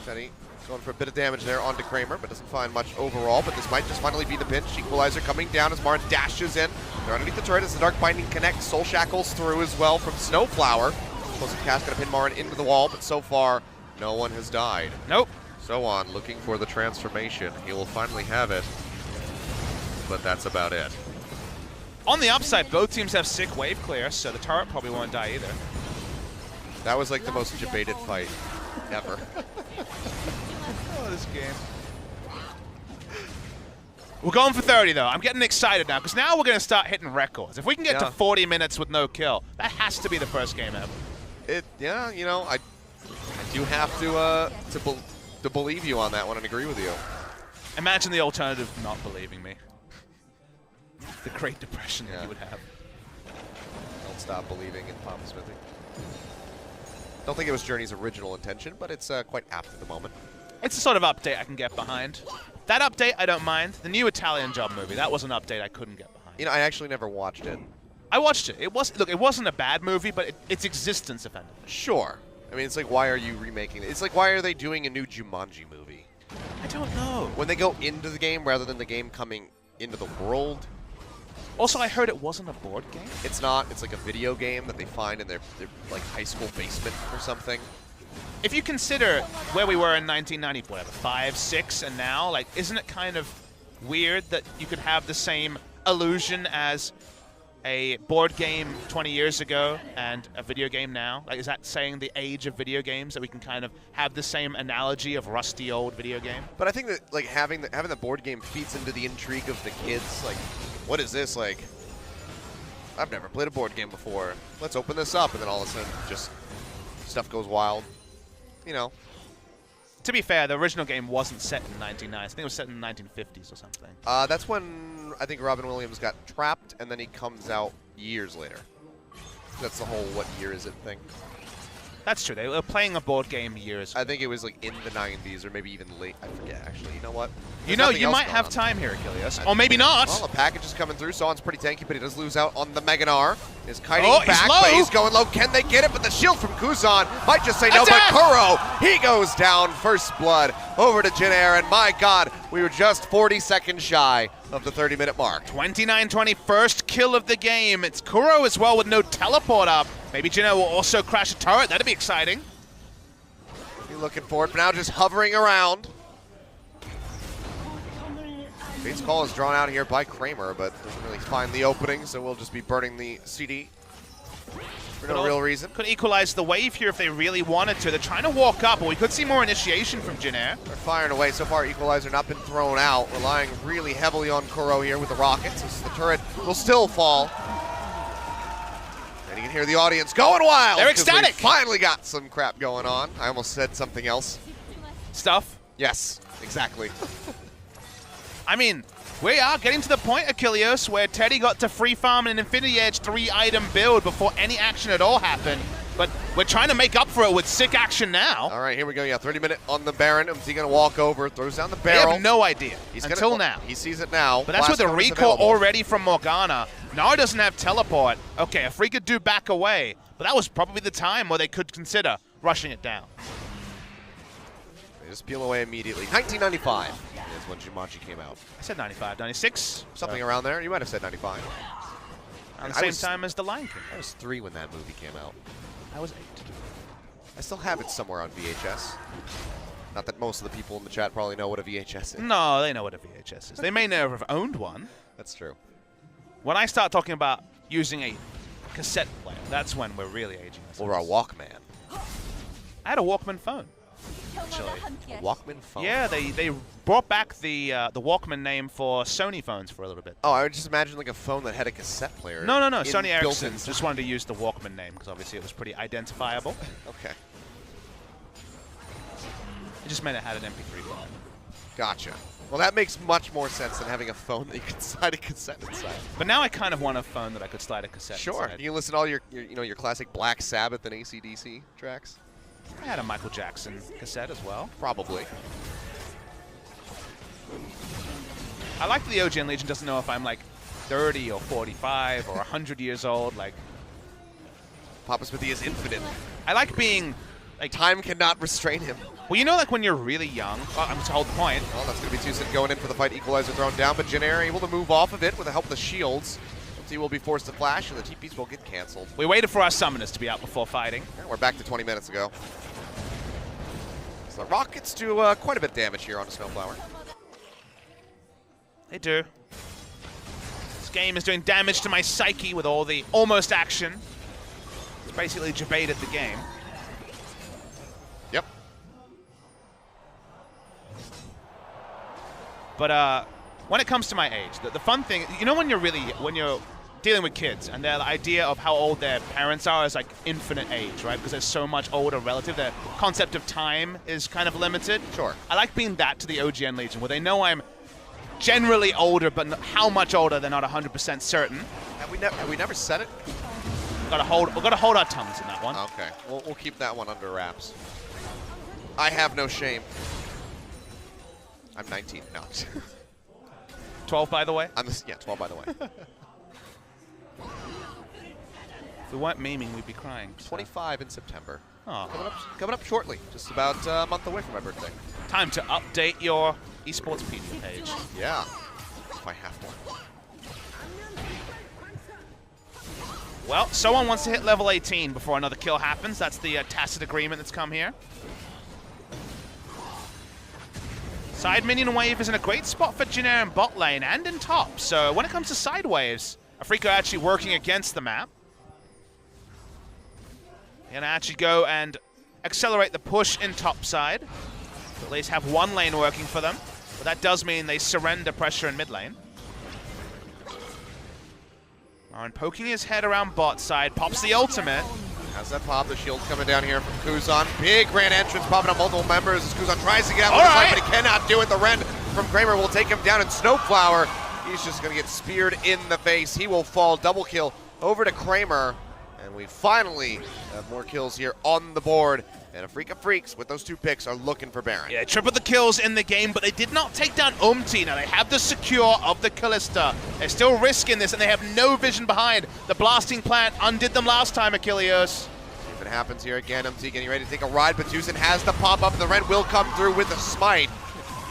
Teddy going for a bit of damage there onto Kramer, but doesn't find much overall. But this might just finally be the pinch. Equalizer coming down as Marin dashes in. They're underneath the turret as the Dark Binding connects. Soul Shackles through as well from Snowflower. Explosive Cast going to pin Marin into the wall, but so far, no one has died. Nope. So on, looking for the transformation. He will finally have it, but that's about it. On the upside, both teams have sick wave clear, so the turret probably won't die either. That was like the most debated fight ever. Oh, this game. We're going for 30, though. I'm getting excited now, because now we're going to start hitting records. If we can get to 40 minutes with no kill, that has to be the first game ever. Yeah, you know, I do have to believe you on that one and agree with you. Imagine the alternative not believing me. The Great Depression that you would have. Don't stop believing in Papa Smithy. Don't think it was Journey's original intention, but it's quite apt at the moment. It's the sort of update I can get behind. That update, I don't mind. The new Italian Job movie, that was an update I couldn't get behind. You know, I actually never watched it. I watched it. It wasn't a bad movie, but its existence offended me. Sure. I mean, it's like, why are you remaking it? It's like, why are they doing a new Jumanji movie? I don't know. When they go into the game rather than the game coming into the world. Also, I heard it wasn't a board game. It's not. It's like a video game that they find in their like high school basement or something. If you consider where we were in 1990, whatever, 5, 6, and now, like, isn't it kind of weird that you could have the same illusion as a board game 20 years ago and a video game now? Like, is that saying the age of video games, that we can kind of have the same analogy of rusty old video game? But I think that like having the board game feeds into the intrigue of the kids. Like, what is this? Like, I've never played a board game before. Let's open this up, and then all of a sudden, just stuff goes wild. You know, To be fair, the original game wasn't set in 1990s. I think it was set in the 1950s or something. That's when I think Robin Williams got trapped, and then he comes out years later. That's the whole what year is it thing. That's true. They were playing a board game years ago. I think it was like in the 90s or maybe even late. I forget, actually. You know what? You know, you might have time here, Achilles. Or maybe not. Well, a package is coming through. Sohan's pretty tanky, but he does lose out on the Meganar. Is kiting back, he's low. but he's going low. Can they get it? But the shield from Kuzan might just say no. But Kuro, he goes down. First blood over to Jin Air. And my God, we were just 40 seconds shy of the 30-minute mark. 29-20, first kill of the game. It's Kuro as well with no teleport up. Maybe Jin Air will also crash a turret. That'd be exciting. Be looking for it, but now just hovering around. Fate's call is drawn out here by Kramer, but doesn't really find the opening, so we'll just be burning the CD for no real reason. Could equalize the wave here if they really wanted to. They're trying to walk up, but we could see more initiation from Jin Air. They're firing away. So far, equalizer not been thrown out, relying really heavily on Kuro here with the rockets. As the turret will still fall. And you can hear the audience going wild. They're ecstatic. We finally got some crap going on. I almost said something else. Stuff? Yes, exactly. I mean, we are getting to the point, Achilles, where Teddy got to free farm an Infinity Edge 3-item build before any action at all happened. But we're trying to make up for it with sick action now. All right, here we go. Yeah, 30-minute on the Baron. Is he going to walk over, throws down the barrel? They have no idea until now. He sees it now. But that's with the recall already from Morgana. Nara doesn't have teleport. Okay, Afreeca do back away. But that was probably the time where they could consider rushing it down. They just peel away immediately. 1995 is when Jumanji came out. I said 95, 96. Something around there. You might have said 95. Around the same time as The Lion King. I was 3 when that movie came out. I was 8. I still have it somewhere on VHS. Not that most of the people in the chat probably know what a VHS is. No, they know what a VHS is. They may never have owned one. That's true. When I start talking about using a cassette player, that's when we're really aging. Or a Walkman. I had a Walkman phone, actually. A Walkman phone? Yeah, they brought back the Walkman name for Sony phones for a little bit. Oh, I would just imagine like a phone that had a cassette player. No. Sony Ericsson just wanted to use the Walkman name because obviously it was pretty identifiable. Okay. It just meant it had an MP3 player. Gotcha. Well, that makes much more sense than having a phone that you could slide a cassette inside. But now I kind of want a phone that I could slide a cassette inside. Sure. You listen to all your classic Black Sabbath and AC/DC tracks. I had a Michael Jackson cassette as well. Probably. I like that the OGN Legion doesn't know if I'm like 30 or 45 or 100 years old. Like, Papa Smithy is infinite. I like being like time cannot restrain him. Well, you know, like when you're really young. Oh, I'm to hold the point. Well, that's going to be Tucson going in for the fight. Equalizer thrown down, but Jin Air able to move off of it with the help of the shields. He will be forced to flash, and the TPs will get canceled. We waited for our summoners to be out before fighting. Yeah, we're back to 20 minutes ago. So the Rockets do quite a bit of damage here on the Snowflower. They do. This game is doing damage to my psyche with all the almost action. It's basically debated the game. Yep. But when it comes to my age, the fun thing, you know, when you're dealing with kids and their idea of how old their parents are is like infinite age, right? Because they're so much older relative. Their concept of time is kind of limited. Sure. I like being that to the OGN Legion, where they know I'm generally older, but how much older they're not 100% certain. Have we never said it? We've got to hold our tongues in that one. Okay, we'll keep that one under wraps. I have no shame. I'm 19. No. 12, by the way? Yeah, 12, by the way. If we weren't memeing, we'd be crying. So. 25 in September. Oh. Coming up shortly. Just about a month away from my birthday. Time to update your eSportspedia page. Yeah, if I have one. Well, someone wants to hit level 18 before another kill happens. That's the tacit agreement that's come here. Side minion wave is in a great spot for Jin Air in bot lane and in top. So when it comes to side waves, Afreeca actually working against the map. They're going to actually go and accelerate the push in top side. At least have one lane working for them. But that does mean they surrender pressure in mid lane. Marin poking his head around bot side, pops the ultimate. Has that pop? The shield coming down here from Kuzan. Big grand entrance popping up multiple members as Kuzan tries to get out with his life, but he cannot do it. The Ren from Kramer will take him down, and Snowflower, he's just going to get speared in the face. He will fall. Double kill over to Kramer, and we finally have more kills here on the board. And Afreeca Freecs, with those 2 picks, are looking for Baron. Yeah, triple the kills in the game, but they did not take down Umti. Now they have the secure of the Callista. They're still risking this, and they have no vision behind. The blasting plant undid them last time, Achilles. See if it happens here again. Umti getting ready to take a ride, but Tucson has the pop-up. The Ren will come through with the smite.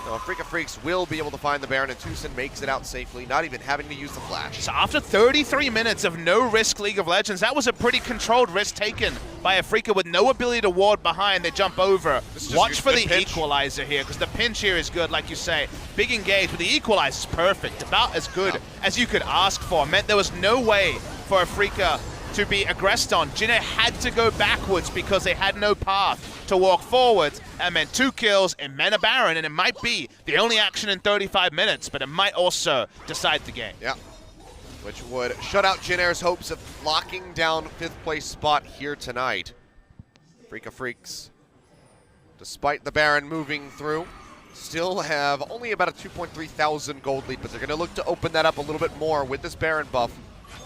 So Afreeca Freecs will be able to find the Baron, and Tucson makes it out safely, not even having to use the flash. So after 33 minutes of no-risk League of Legends, that was a pretty controlled risk taken by Afreeca with no ability to ward behind. They jump over. Watch for the equalizer here, because the pinch here is good, like you say. Big engage, but the equalizer is perfect. About as good as you could ask for. Meant there was no way for Afreeca to be aggressed on. Jinne had to go backwards because they had no path to walk forwards. That meant 2 kills, it meant a Baron, and it might be the only action in 35 minutes, but it might also decide the game. Yeah, which would shut out Jinne's hopes of locking down 5th place spot here tonight. Afreeca Freecs, despite the Baron moving through, still have only about a 2.3 thousand gold lead, but they're going to look to open that up a little bit more with this Baron buff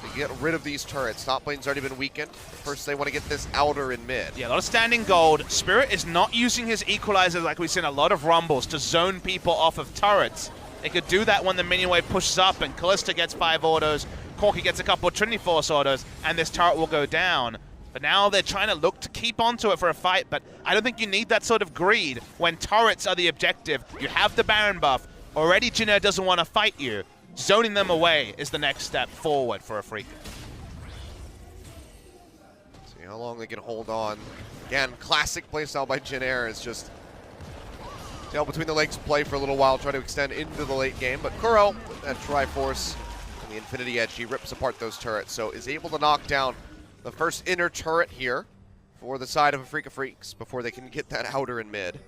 to get rid of these turrets. Top lane's already been weakened. First, they want to get this outer in mid. Yeah, a lot of standing gold. Spirit is not using his equalizer like we've seen a lot of rumbles to zone people off of turrets. They could do that when the minion wave pushes up and Callista gets 5 autos, Corki gets a couple of Trinity Force autos, and this turret will go down. But now they're trying to look to keep onto it for a fight, but I don't think you need that sort of greed when turrets are the objective. You have the Baron buff. Already Jinne doesn't want to fight you. Zoning them away is the next step forward for Afreeca. See how long they can hold on. Again, classic playstyle by Jinne is just tail between the legs, play for a little while, try to extend into the late game. But Kuro, with that Triforce and the Infinity Edge, he rips apart those turrets, so is able to knock down the first inner turret here for the side of Afreeca Freecs before they can get that outer in mid.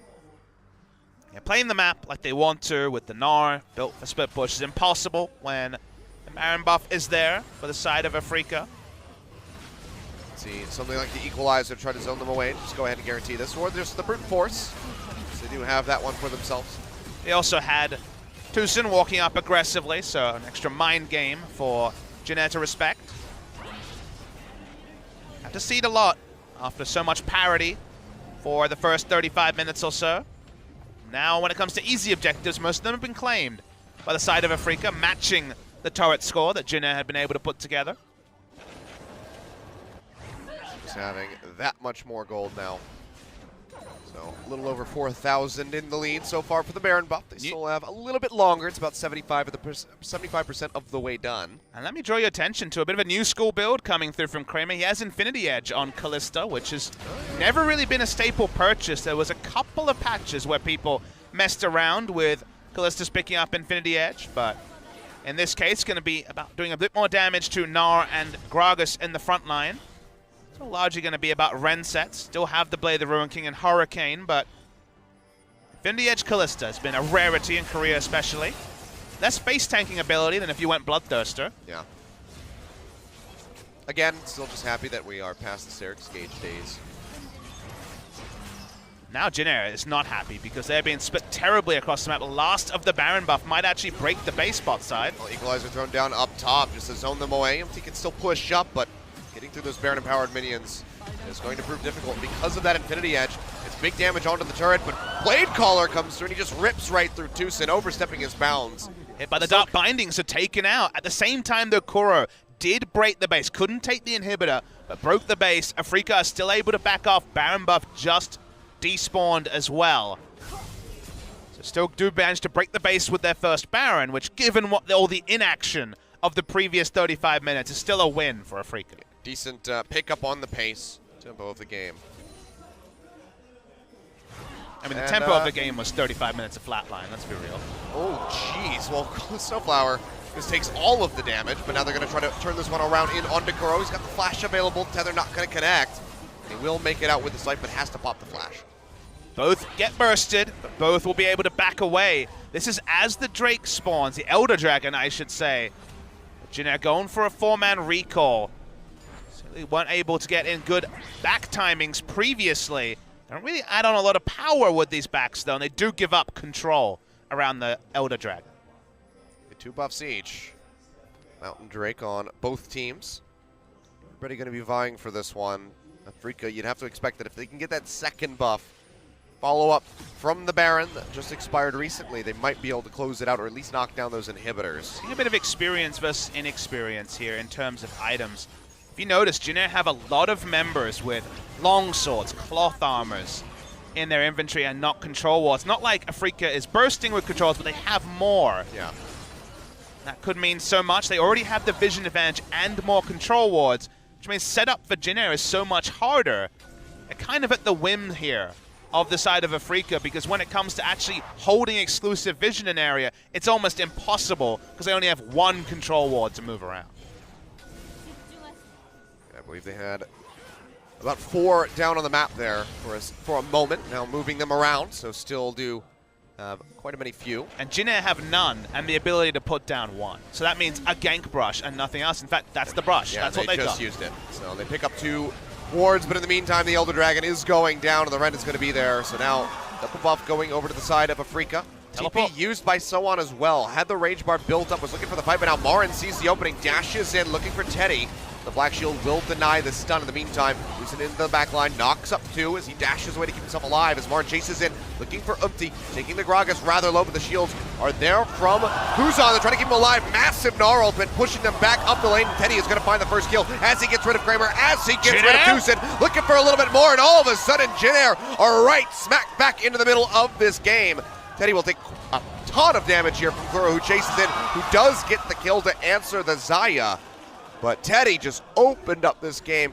Yeah, playing the map like they want to with the Gnar built for split push is impossible when the Baron buff is there for the side of Afreeca. See, something like the equalizer, try to zone them away. Just go ahead and guarantee this. Or there's the brute force. So they do have that one for themselves. They also had Tucson walking up aggressively, so an extra mind game for Jinne to respect. Have to cede a lot after so much parity for the first 35 minutes or so. Now, when it comes to easy objectives, most of them have been claimed by the side of Afreeca, matching the turret score that Jinne had been able to put together. Just having that much more gold now. So, a little over 4,000 in the lead so far for the Baron buff. They still have a little bit longer. It's about 75% of the way done. And let me draw your attention to a bit of a new school build coming through from Kramer. He has Infinity Edge on Callista, which has never really been a staple purchase. There was a couple of patches where people messed around with Callista's picking up Infinity Edge, but in this case, going to be about doing a bit more damage to Gnar and Gragas in the front line. So largely going to be about Ren sets. Still have the Blade of the Ruin King and Hurricane, but Infinity Edge Callista has been a rarity in Korea especially. Less face tanking ability than if you went Bloodthirster. Yeah. Again, still just happy that we are past the Serix Gage days. Now Jinne is not happy because they're being split terribly across the map. Last of the Baron buff might actually break the base bot side. Well, equalizer thrown down up top just to zone them away. He can still push up, but getting through those Baron-empowered minions is going to prove difficult. Because of that Infinity Edge, it's big damage onto the turret, but Blade Caller comes through and he just rips right through Tucson, overstepping his bounds. Hit by the Dark Bindings are taken out. At the same time, though, Kuro did break the base. Couldn't take the inhibitor, but broke the base. Afreeca are still able to back off. Baron buff just despawned as well. So still do manage to break the base with their first Baron, which, given what all the inaction of the previous 35 minutes, is still a win for Afreeca. Decent pickup on the pace, tempo of the game. I mean, the tempo of the game was 35 minutes of flatline, let's be real. Oh, jeez. Well, Snowflower just takes all of the damage, but now they're going to try to turn this one around in onto Kuro. He's got the flash available. Tether not going to connect. He will make it out with the snipe, but has to pop the flash. Both get bursted, but both will be able to back away. This is as the Drake spawns, the Elder Dragon, I should say. Jinne going for a 4-man recall. So They weren't able to get in good back timings previously. They don't really add on a lot of power with these backs, though, and they do give up control around the Elder Dragon. 2 buffs each. Mountain Drake on both teams. Everybody going to be vying for this one. Afreeca, you'd have to expect that if they can get that second buff, follow up from the Baron that just expired recently, they might be able to close it out or at least knock down those inhibitors. Seeing a bit of experience versus inexperience here in terms of items. If you notice, Jin have a lot of members with long swords, cloth armors in their inventory and not control wards. Not like Afreeca is bursting with controls, but they have more. Yeah. That could mean so much. They already have the vision advantage and more control wards, which means setup for Jin is so much harder. They're kind of at the whim here of the side of Afreeca, because when it comes to actually holding exclusive vision in area, it's almost impossible because they only have 1 control ward to move around. I believe they had about 4 down on the map there for a moment. Now moving them around, so still do quite a many few. And Jin have none and the ability to put down 1. So that means a gank brush and nothing else. In fact, that's the brush. Yeah, that's what they just got. used it. So they pick up 2 wards, but in the meantime, the Elder Dragon is going down, and the Rend is going to be there. So now, double buff going over to the side of Afreeca. Teleport. TP used by Soan as well. Had the Rage Bar built up, was looking for the fight, but now Marin sees the opening, dashes in, looking for Teddy. The Black Shield will deny the stun in the meantime. Losing into the back line, knocks up 2 as he dashes away to keep himself alive. As Marin chases in, looking for Umpty, taking the Gragas rather low, but the shields are there from Kuzan. They're trying to keep him alive. Massive Gnarl, but pushing them back up the lane. Teddy is going to find the first kill as he gets rid of Kramer, as he gets rid of Kuzan, looking for a little bit more, and all of a sudden, Jin are right smack back into the middle of this game. Teddy will take a ton of damage here from Kuro, who chases in, who does get the kill to answer the Xayah. But Teddy just opened up this game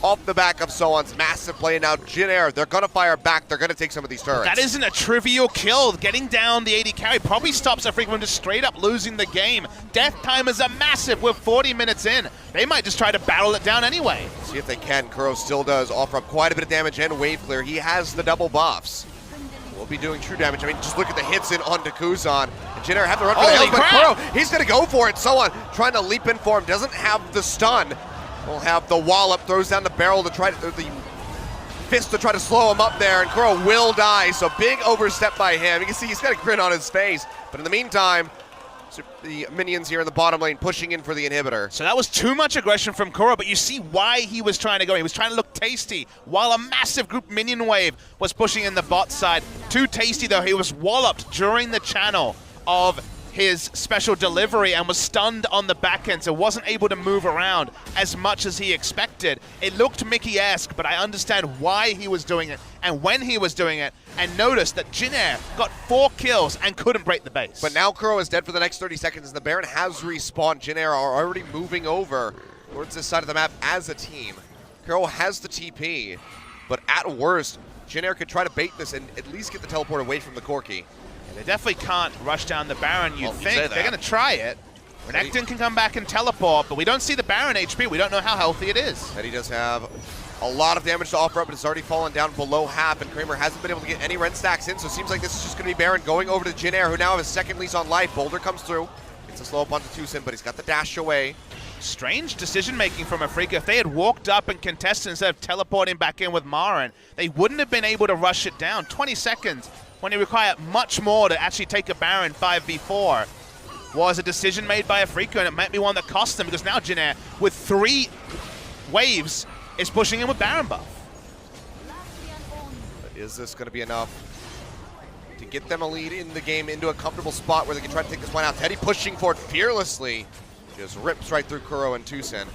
off the back of Soan's massive play. And now Jin they're going to fire back. They're going to take some of these turrets. That isn't a trivial kill. Getting down the 80 carry probably stops Afreeca from just straight up losing the game. Death timers are massive. We're 40 minutes in. They might just try to battle it down anyway. See if they can. Kuro still does offer up quite a bit of damage and wave clear. He has the double buffs. Will be doing true damage. I mean, just look at the hits in onto Kuzan. And Jin have to run for the hills, but Kuro, he's going to go for it. Soan trying to leap in for him. Doesn't have the stun. Will have the wallop, throws down the barrel to try to, the fist to try to slow him up there, and Kuro will die. So big overstep by him. You can see he's got a grin on his face. But in the meantime, the minions here in the bottom lane pushing in for the inhibitor. So that was too much aggression from Kuro, but you see why he was trying to go. He was trying to look tasty while a massive group minion wave was pushing in the bot side. Too tasty though, he was walloped during the channel of his special delivery and was stunned on the back end, so wasn't able to move around as much as he expected. It looked Mickey-esque, but I understand why he was doing it and when he was doing it, and noticed that Jin got 4 kills and couldn't break the base. But now Kuro is dead for the next 30 seconds, and the Baron has respawned. Jin are already moving over towards this side of the map as a team. Kuro has the TP, but at worst, Jin could try to bait this and at least get the teleport away from the Corki. They definitely can't rush down the Baron, you'd think. They're going to try it. Renekton can come back and teleport, but we don't see the Baron HP. We don't know how healthy it is. Teddy does have a lot of damage to offer up, but it's already fallen down below half, and Kramer hasn't been able to get any Ren stacks in, so it seems like this is just going to be Baron going over to Jin, who now has his second lease on life. Boulder comes through. Gets a slow up onto Tucson, but he's got the dash away. Strange decision-making from Afreeca. If they had walked up and contested instead of teleporting back in with Marin, they wouldn't have been able to rush it down. 20 seconds. When you require much more to actually take a Baron 5v4, was a decision made by Afreeca, and it might be one that cost them, because now Jin with 3 waves, is pushing in with Baron buff. But is this going to be enough to get them a lead in the game, into a comfortable spot where they can try to take this one out? Teddy pushing forward fearlessly, just rips right through Kuro and Tucson.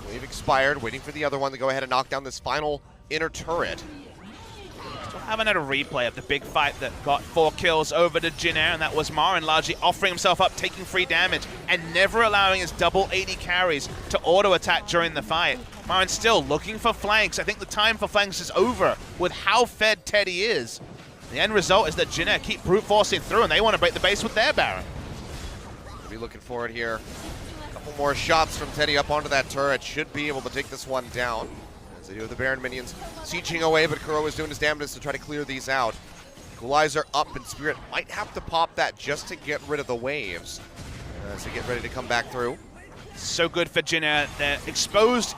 Wave expired, waiting for the other one to go ahead and knock down this final inner turret. Haven't had a replay of the big fight that got 4 kills over to Jin, and that was Marin largely offering himself up, taking free damage, and never allowing his double 80 carries to auto-attack during the fight. Marin still looking for flanks. I think the time for flanks is over with how fed Teddy is. The end result is that Jin keep brute forcing through, and they want to break the base with their Baron. We'll be looking for it here. A couple more shots from Teddy up onto that turret. Should be able to take this one down. As they do the Baron minions sieging away, but Kuro is doing his damnedest to try to clear these out. Equalizer up, and Spirit might have to pop that just to get rid of the waves as they get ready to come back through. So good for Jin. They're exposed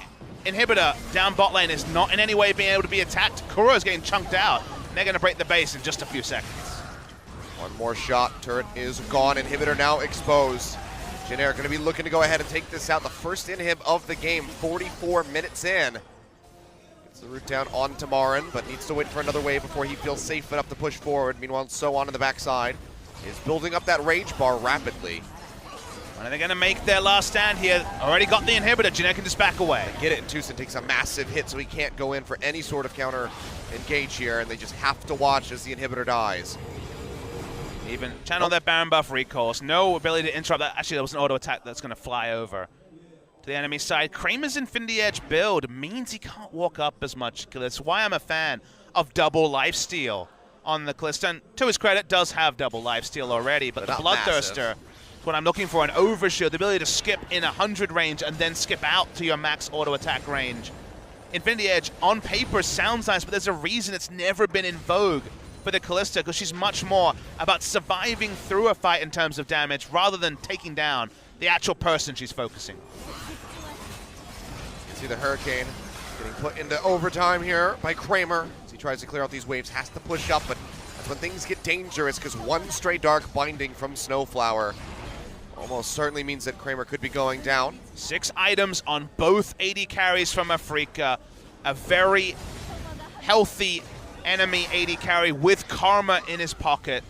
inhibitor down bot lane is not in any way being able to be attacked. Kuro is getting chunked out. They're going to break the base in just a few seconds. One more shot, turret is gone, inhibitor now exposed. Jin Air going to be looking to go ahead and take this out. The first inhib of the game, 44 minutes in. Gets the route down onto Marin, but needs to wait for another wave before he feels safe enough to push forward. Meanwhile, So on the backside is building up that rage bar rapidly. When are they going to make their last stand here? Already got the inhibitor. Jin Air can just back away. Get it, and Tucson takes a massive hit, so he can't go in for any sort of counter engage here, and they just have to watch as the inhibitor dies. Even channel that Baron buff recourse. No ability to interrupt that. Actually, there was an auto attack that's going to fly over to the enemy side. Kramer's Infinity Edge build means he can't walk up as much. That's why I'm a fan of double lifesteal on the Callisto. And to his credit, does have double lifesteal already, but the Bloodthirster is what I'm looking for. An overshield, the ability to skip in 100 range and then skip out to your max auto attack range. Infinity Edge on paper sounds nice, but there's a reason it's never been in vogue for the Callisto, because she's much more about surviving through a fight in terms of damage rather than taking down the actual person she's focusing. You can see the Hurricane getting put into overtime here by Kramer as he tries to clear out these waves, has to push up, but that's when things get dangerous because one stray Dark Binding from Snowflower almost certainly means that Kramer could be going down. 6 items on both AD carries from Afreeca. A very healthy enemy AD carry with Karma in his pocket.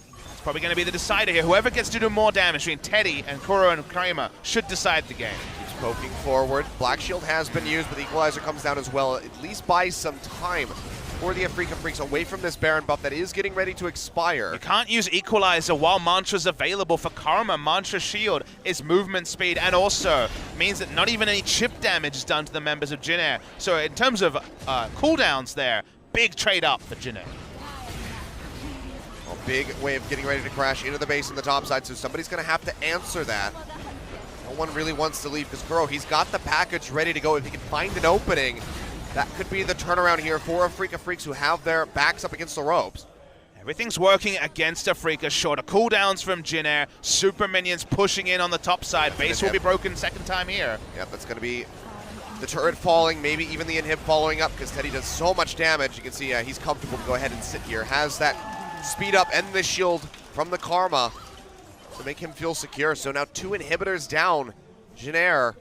It's probably going to be the decider here. Whoever gets to do more damage between Teddy and Kuro and Kramer should decide the game. Keeps poking forward. Black Shield has been used, but the Equalizer comes down as well. At least buys some time for the Afreeca Freecs away from this Baron buff that is getting ready to expire. You can't use Equalizer while Mantra's available for Karma. Mantra Shield is movement speed and also means that not even any chip damage is done to the members of Jin Air. So in terms of cooldowns there, big trade up for Jin Air. A big wave getting ready to crash into the base on the top side, so somebody's going to have to answer that. No one really wants to leave because Kuro, he's got the package ready to go. If he can find an opening, that could be the turnaround here for Afreeca Freecs who have their backs up against the ropes. Everything's working against Afreeca. Shorter cooldowns from Jin Air. Super minions pushing in on the top side. Base will be broken second time here. Yep, that's going to be the turret falling, maybe even the inhib following up because Teddy does so much damage. You can see he's comfortable to go ahead and sit here. Has that speed up and the shield from the Karma to make him feel secure. So now 2 inhibitors down. Jin Air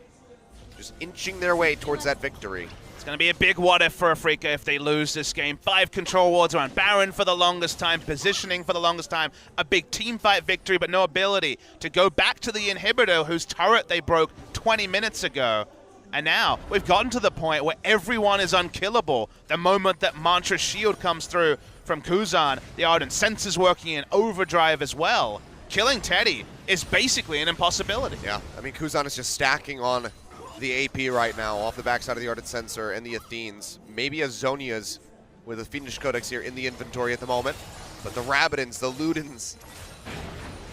just inching their way towards that victory. It's going to be a big what if for Afreeca if they lose this game. 5 control wards around Baron for the longest time, positioning for the longest time, a big team fight victory, but no ability to go back to the inhibitor whose turret they broke 20 minutes ago. And now we've gotten to the point where everyone is unkillable. The moment that Mantra's shield comes through from Kuzan, the Ardent Senses working in overdrive as well. Killing Teddy is basically an impossibility. Yeah, I mean, Kuzan is just stacking on the AP right now off the backside of the Ardent Sensor and the Athenes. Maybe a Zonia's with a Fiendish Codex here in the inventory at the moment. But the Rabidons, the Ludens,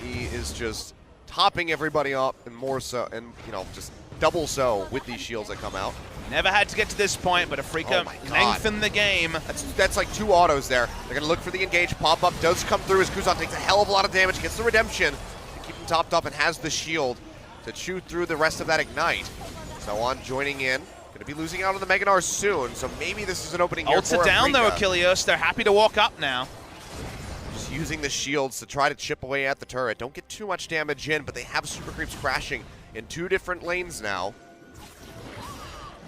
he is just topping everybody up and more so, and you know, just double so with these shields that come out. Never had to get to this point, but Afreeca lengthened the game. That's like 2 autos there. They're going to look for the engage. Pop-up does come through as Kuzan takes a hell of a lot of damage, gets the redemption to keep him topped up and has the shield to chew through the rest of that ignite. So on joining in. Going to be losing out on the Meganar soon, so maybe this is an opening here for Ults are down though, Afreeca. Achilles. They're happy to walk up now. Just using the shields to try to chip away at the turret. Don't get too much damage in, but they have super creeps crashing in 2 different lanes now.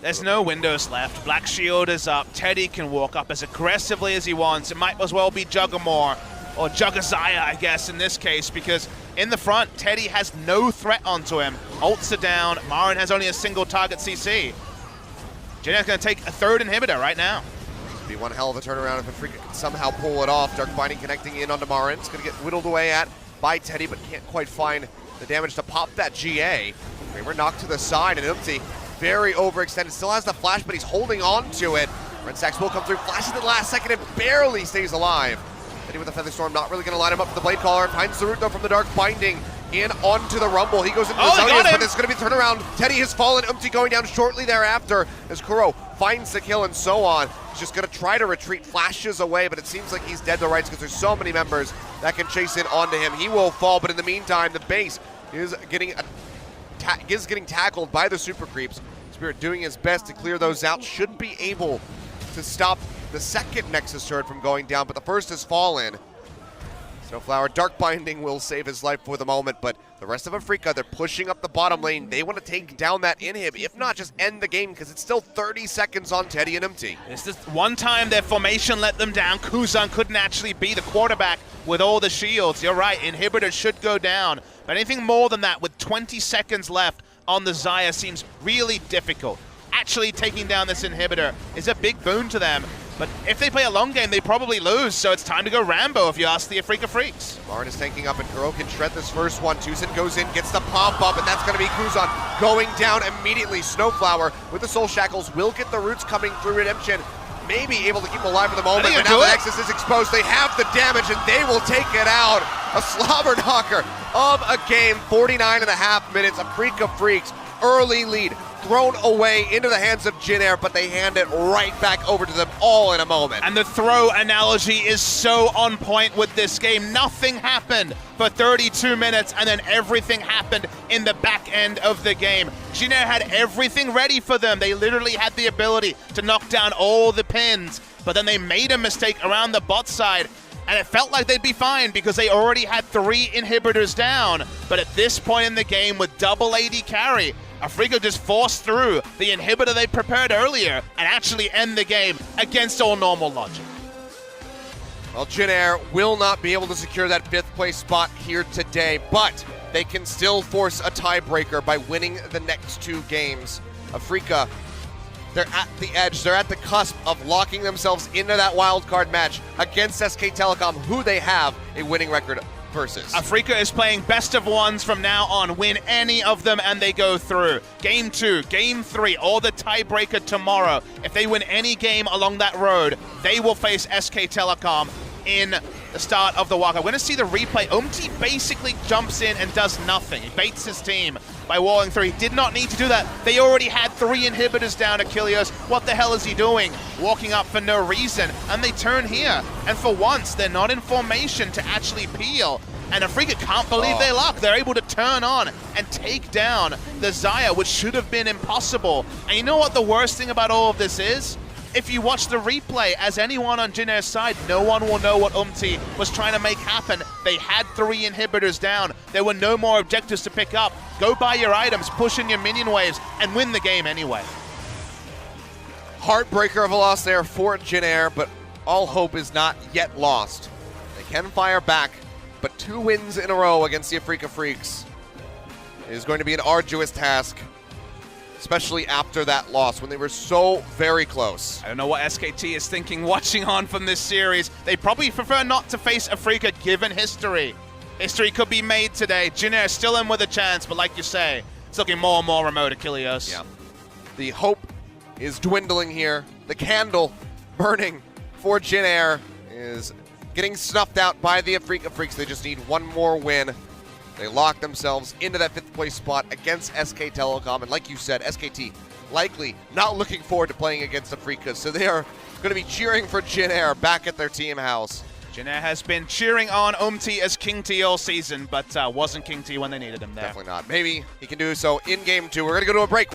There's no windows left. Black Shield is up. Teddy can walk up as aggressively as he wants. It might as well be Juggermore, or Juggazaya, I guess, in this case, because in the front, Teddy has no threat onto him. Ults are down. Marin has only a single target CC. Jin Air's going to take a 3rd inhibitor right now. Be one hell of a turnaround if Afreeca can somehow pull it off. Dark Binding connecting in onto Marin. It's going to get whittled away at by Teddy, but can't quite find the damage to pop that GA. Kramer knocked to the side, and Umpty very overextended. Still has the flash, but he's holding on to it. Red Stacks will come through, flashes at the last second, and barely stays alive. Teddy with the Feather Storm, not really going to line him up for the Blade Caller. Finds the route, though, from the Dark Binding in onto the Rumble. He goes into the Zonias, but it's going to be the turnaround. Teddy has fallen. Umpty going down shortly thereafter as Kuro finds the kill and so on. He's just going to try to retreat, flashes away, but it seems like he's dead to rights because there's so many members that can chase in onto him. He will fall, but in the meantime, the base is getting tackled by the super creeps. Spirit doing his best to clear those out. Should be able to stop the second Nexus turret from going down, but the first has fallen. Snowflower, Dark Binding will save his life for the moment, but the rest of Afreeca, they're pushing up the bottom lane. They want to take down that inhib, if not just end the game, because it's still 30 seconds on Teddy and Umti. It's just one time their formation let them down. Kuzan couldn't actually be the quarterback with all the shields. You're right, inhibitor should go down. But anything more than that with 20 seconds left on the Xayah seems really difficult. Actually taking down this inhibitor is a big boon to them. But if they play a long game, they probably lose, so it's time to go Rambo if you ask the Afreeca Freecs. Lauren is tanking up, and Kuro can shred this first one. Tucson goes in, gets the pop-up, and that's going to be Kuzan going down immediately. Snowflower with the Soul Shackles will get the roots coming through Redemption. Maybe able to keep him alive for the moment, but now the Nexus is exposed. They have the damage, and they will take it out. A slobber knocker of a game, 49.5 minutes. Afreeca Freecs, early lead, thrown away into the hands of Jin Air, but they hand it right back over to them all in a moment. And the throw analogy is so on point with this game. Nothing happened for 32 minutes, and then everything happened in the back end of the game. Jin Air had everything ready for them. They literally had the ability to knock down all the pins, but then they made a mistake around the bot side, and it felt like they'd be fine because they already had 3 inhibitors down. But at this point in the game, with double AD carry, Afreeca just forced through the inhibitor they prepared earlier and actually end the game against all normal logic. Well, Jin Air will not be able to secure that 5th place spot here today, but they can still force a tiebreaker by winning the next 2 games. Afreeca, they're at the edge. They're at the cusp of locking themselves into that wildcard match against SK Telecom, who they have a winning record versus. Afreeca is playing best of ones from now on. Win any of them and they go through. Game 2, Game 3, or the tiebreaker tomorrow. If they win any game along that road, they will face SK Telecom in the start of the walk. I'm going to see the replay. Umti basically jumps in and does nothing. He baits his team by walling through. He did not need to do that. They already had 3 inhibitors down. Achilles, what the hell is he doing? Walking up for no reason. And they turn here. And for once, they're not in formation to actually peel. And Afreeca can't believe their luck. They're able to turn on and take down the Xayah, which should have been impossible. And you know what the worst thing about all of this is? If you watch the replay, as anyone on Jin Air's side, no one will know what Umti was trying to make happen. They had 3 inhibitors down. There were no more objectives to pick up. Go buy your items, push in your minion waves, and win the game anyway. Heartbreaker of a loss there for Jin Air, but all hope is not yet lost. They can fire back, but 2 wins in a row against the Afreeca Freecs is going to be an arduous task, especially after that loss when they were so very close. I don't know what SKT is thinking watching on from this series. They probably prefer not to face Afreeca given history. History could be made today. Jin Air still in with a chance, but like you say, it's looking more and more remote, Achilles. Yeah. The hope is dwindling here. The candle burning for Jin Air is getting snuffed out by the Afreeca Freecs. They just need one more win. They lock themselves into that 5th place spot against SK Telecom. And like you said, SKT likely not looking forward to playing against Afreeca, so they are going to be cheering for Jin Air back at their team house. Jin Air has been cheering on Umti as King T all season, but wasn't King T when they needed him there. Definitely not. Maybe he can do so in Game 2. We're going to go to a break.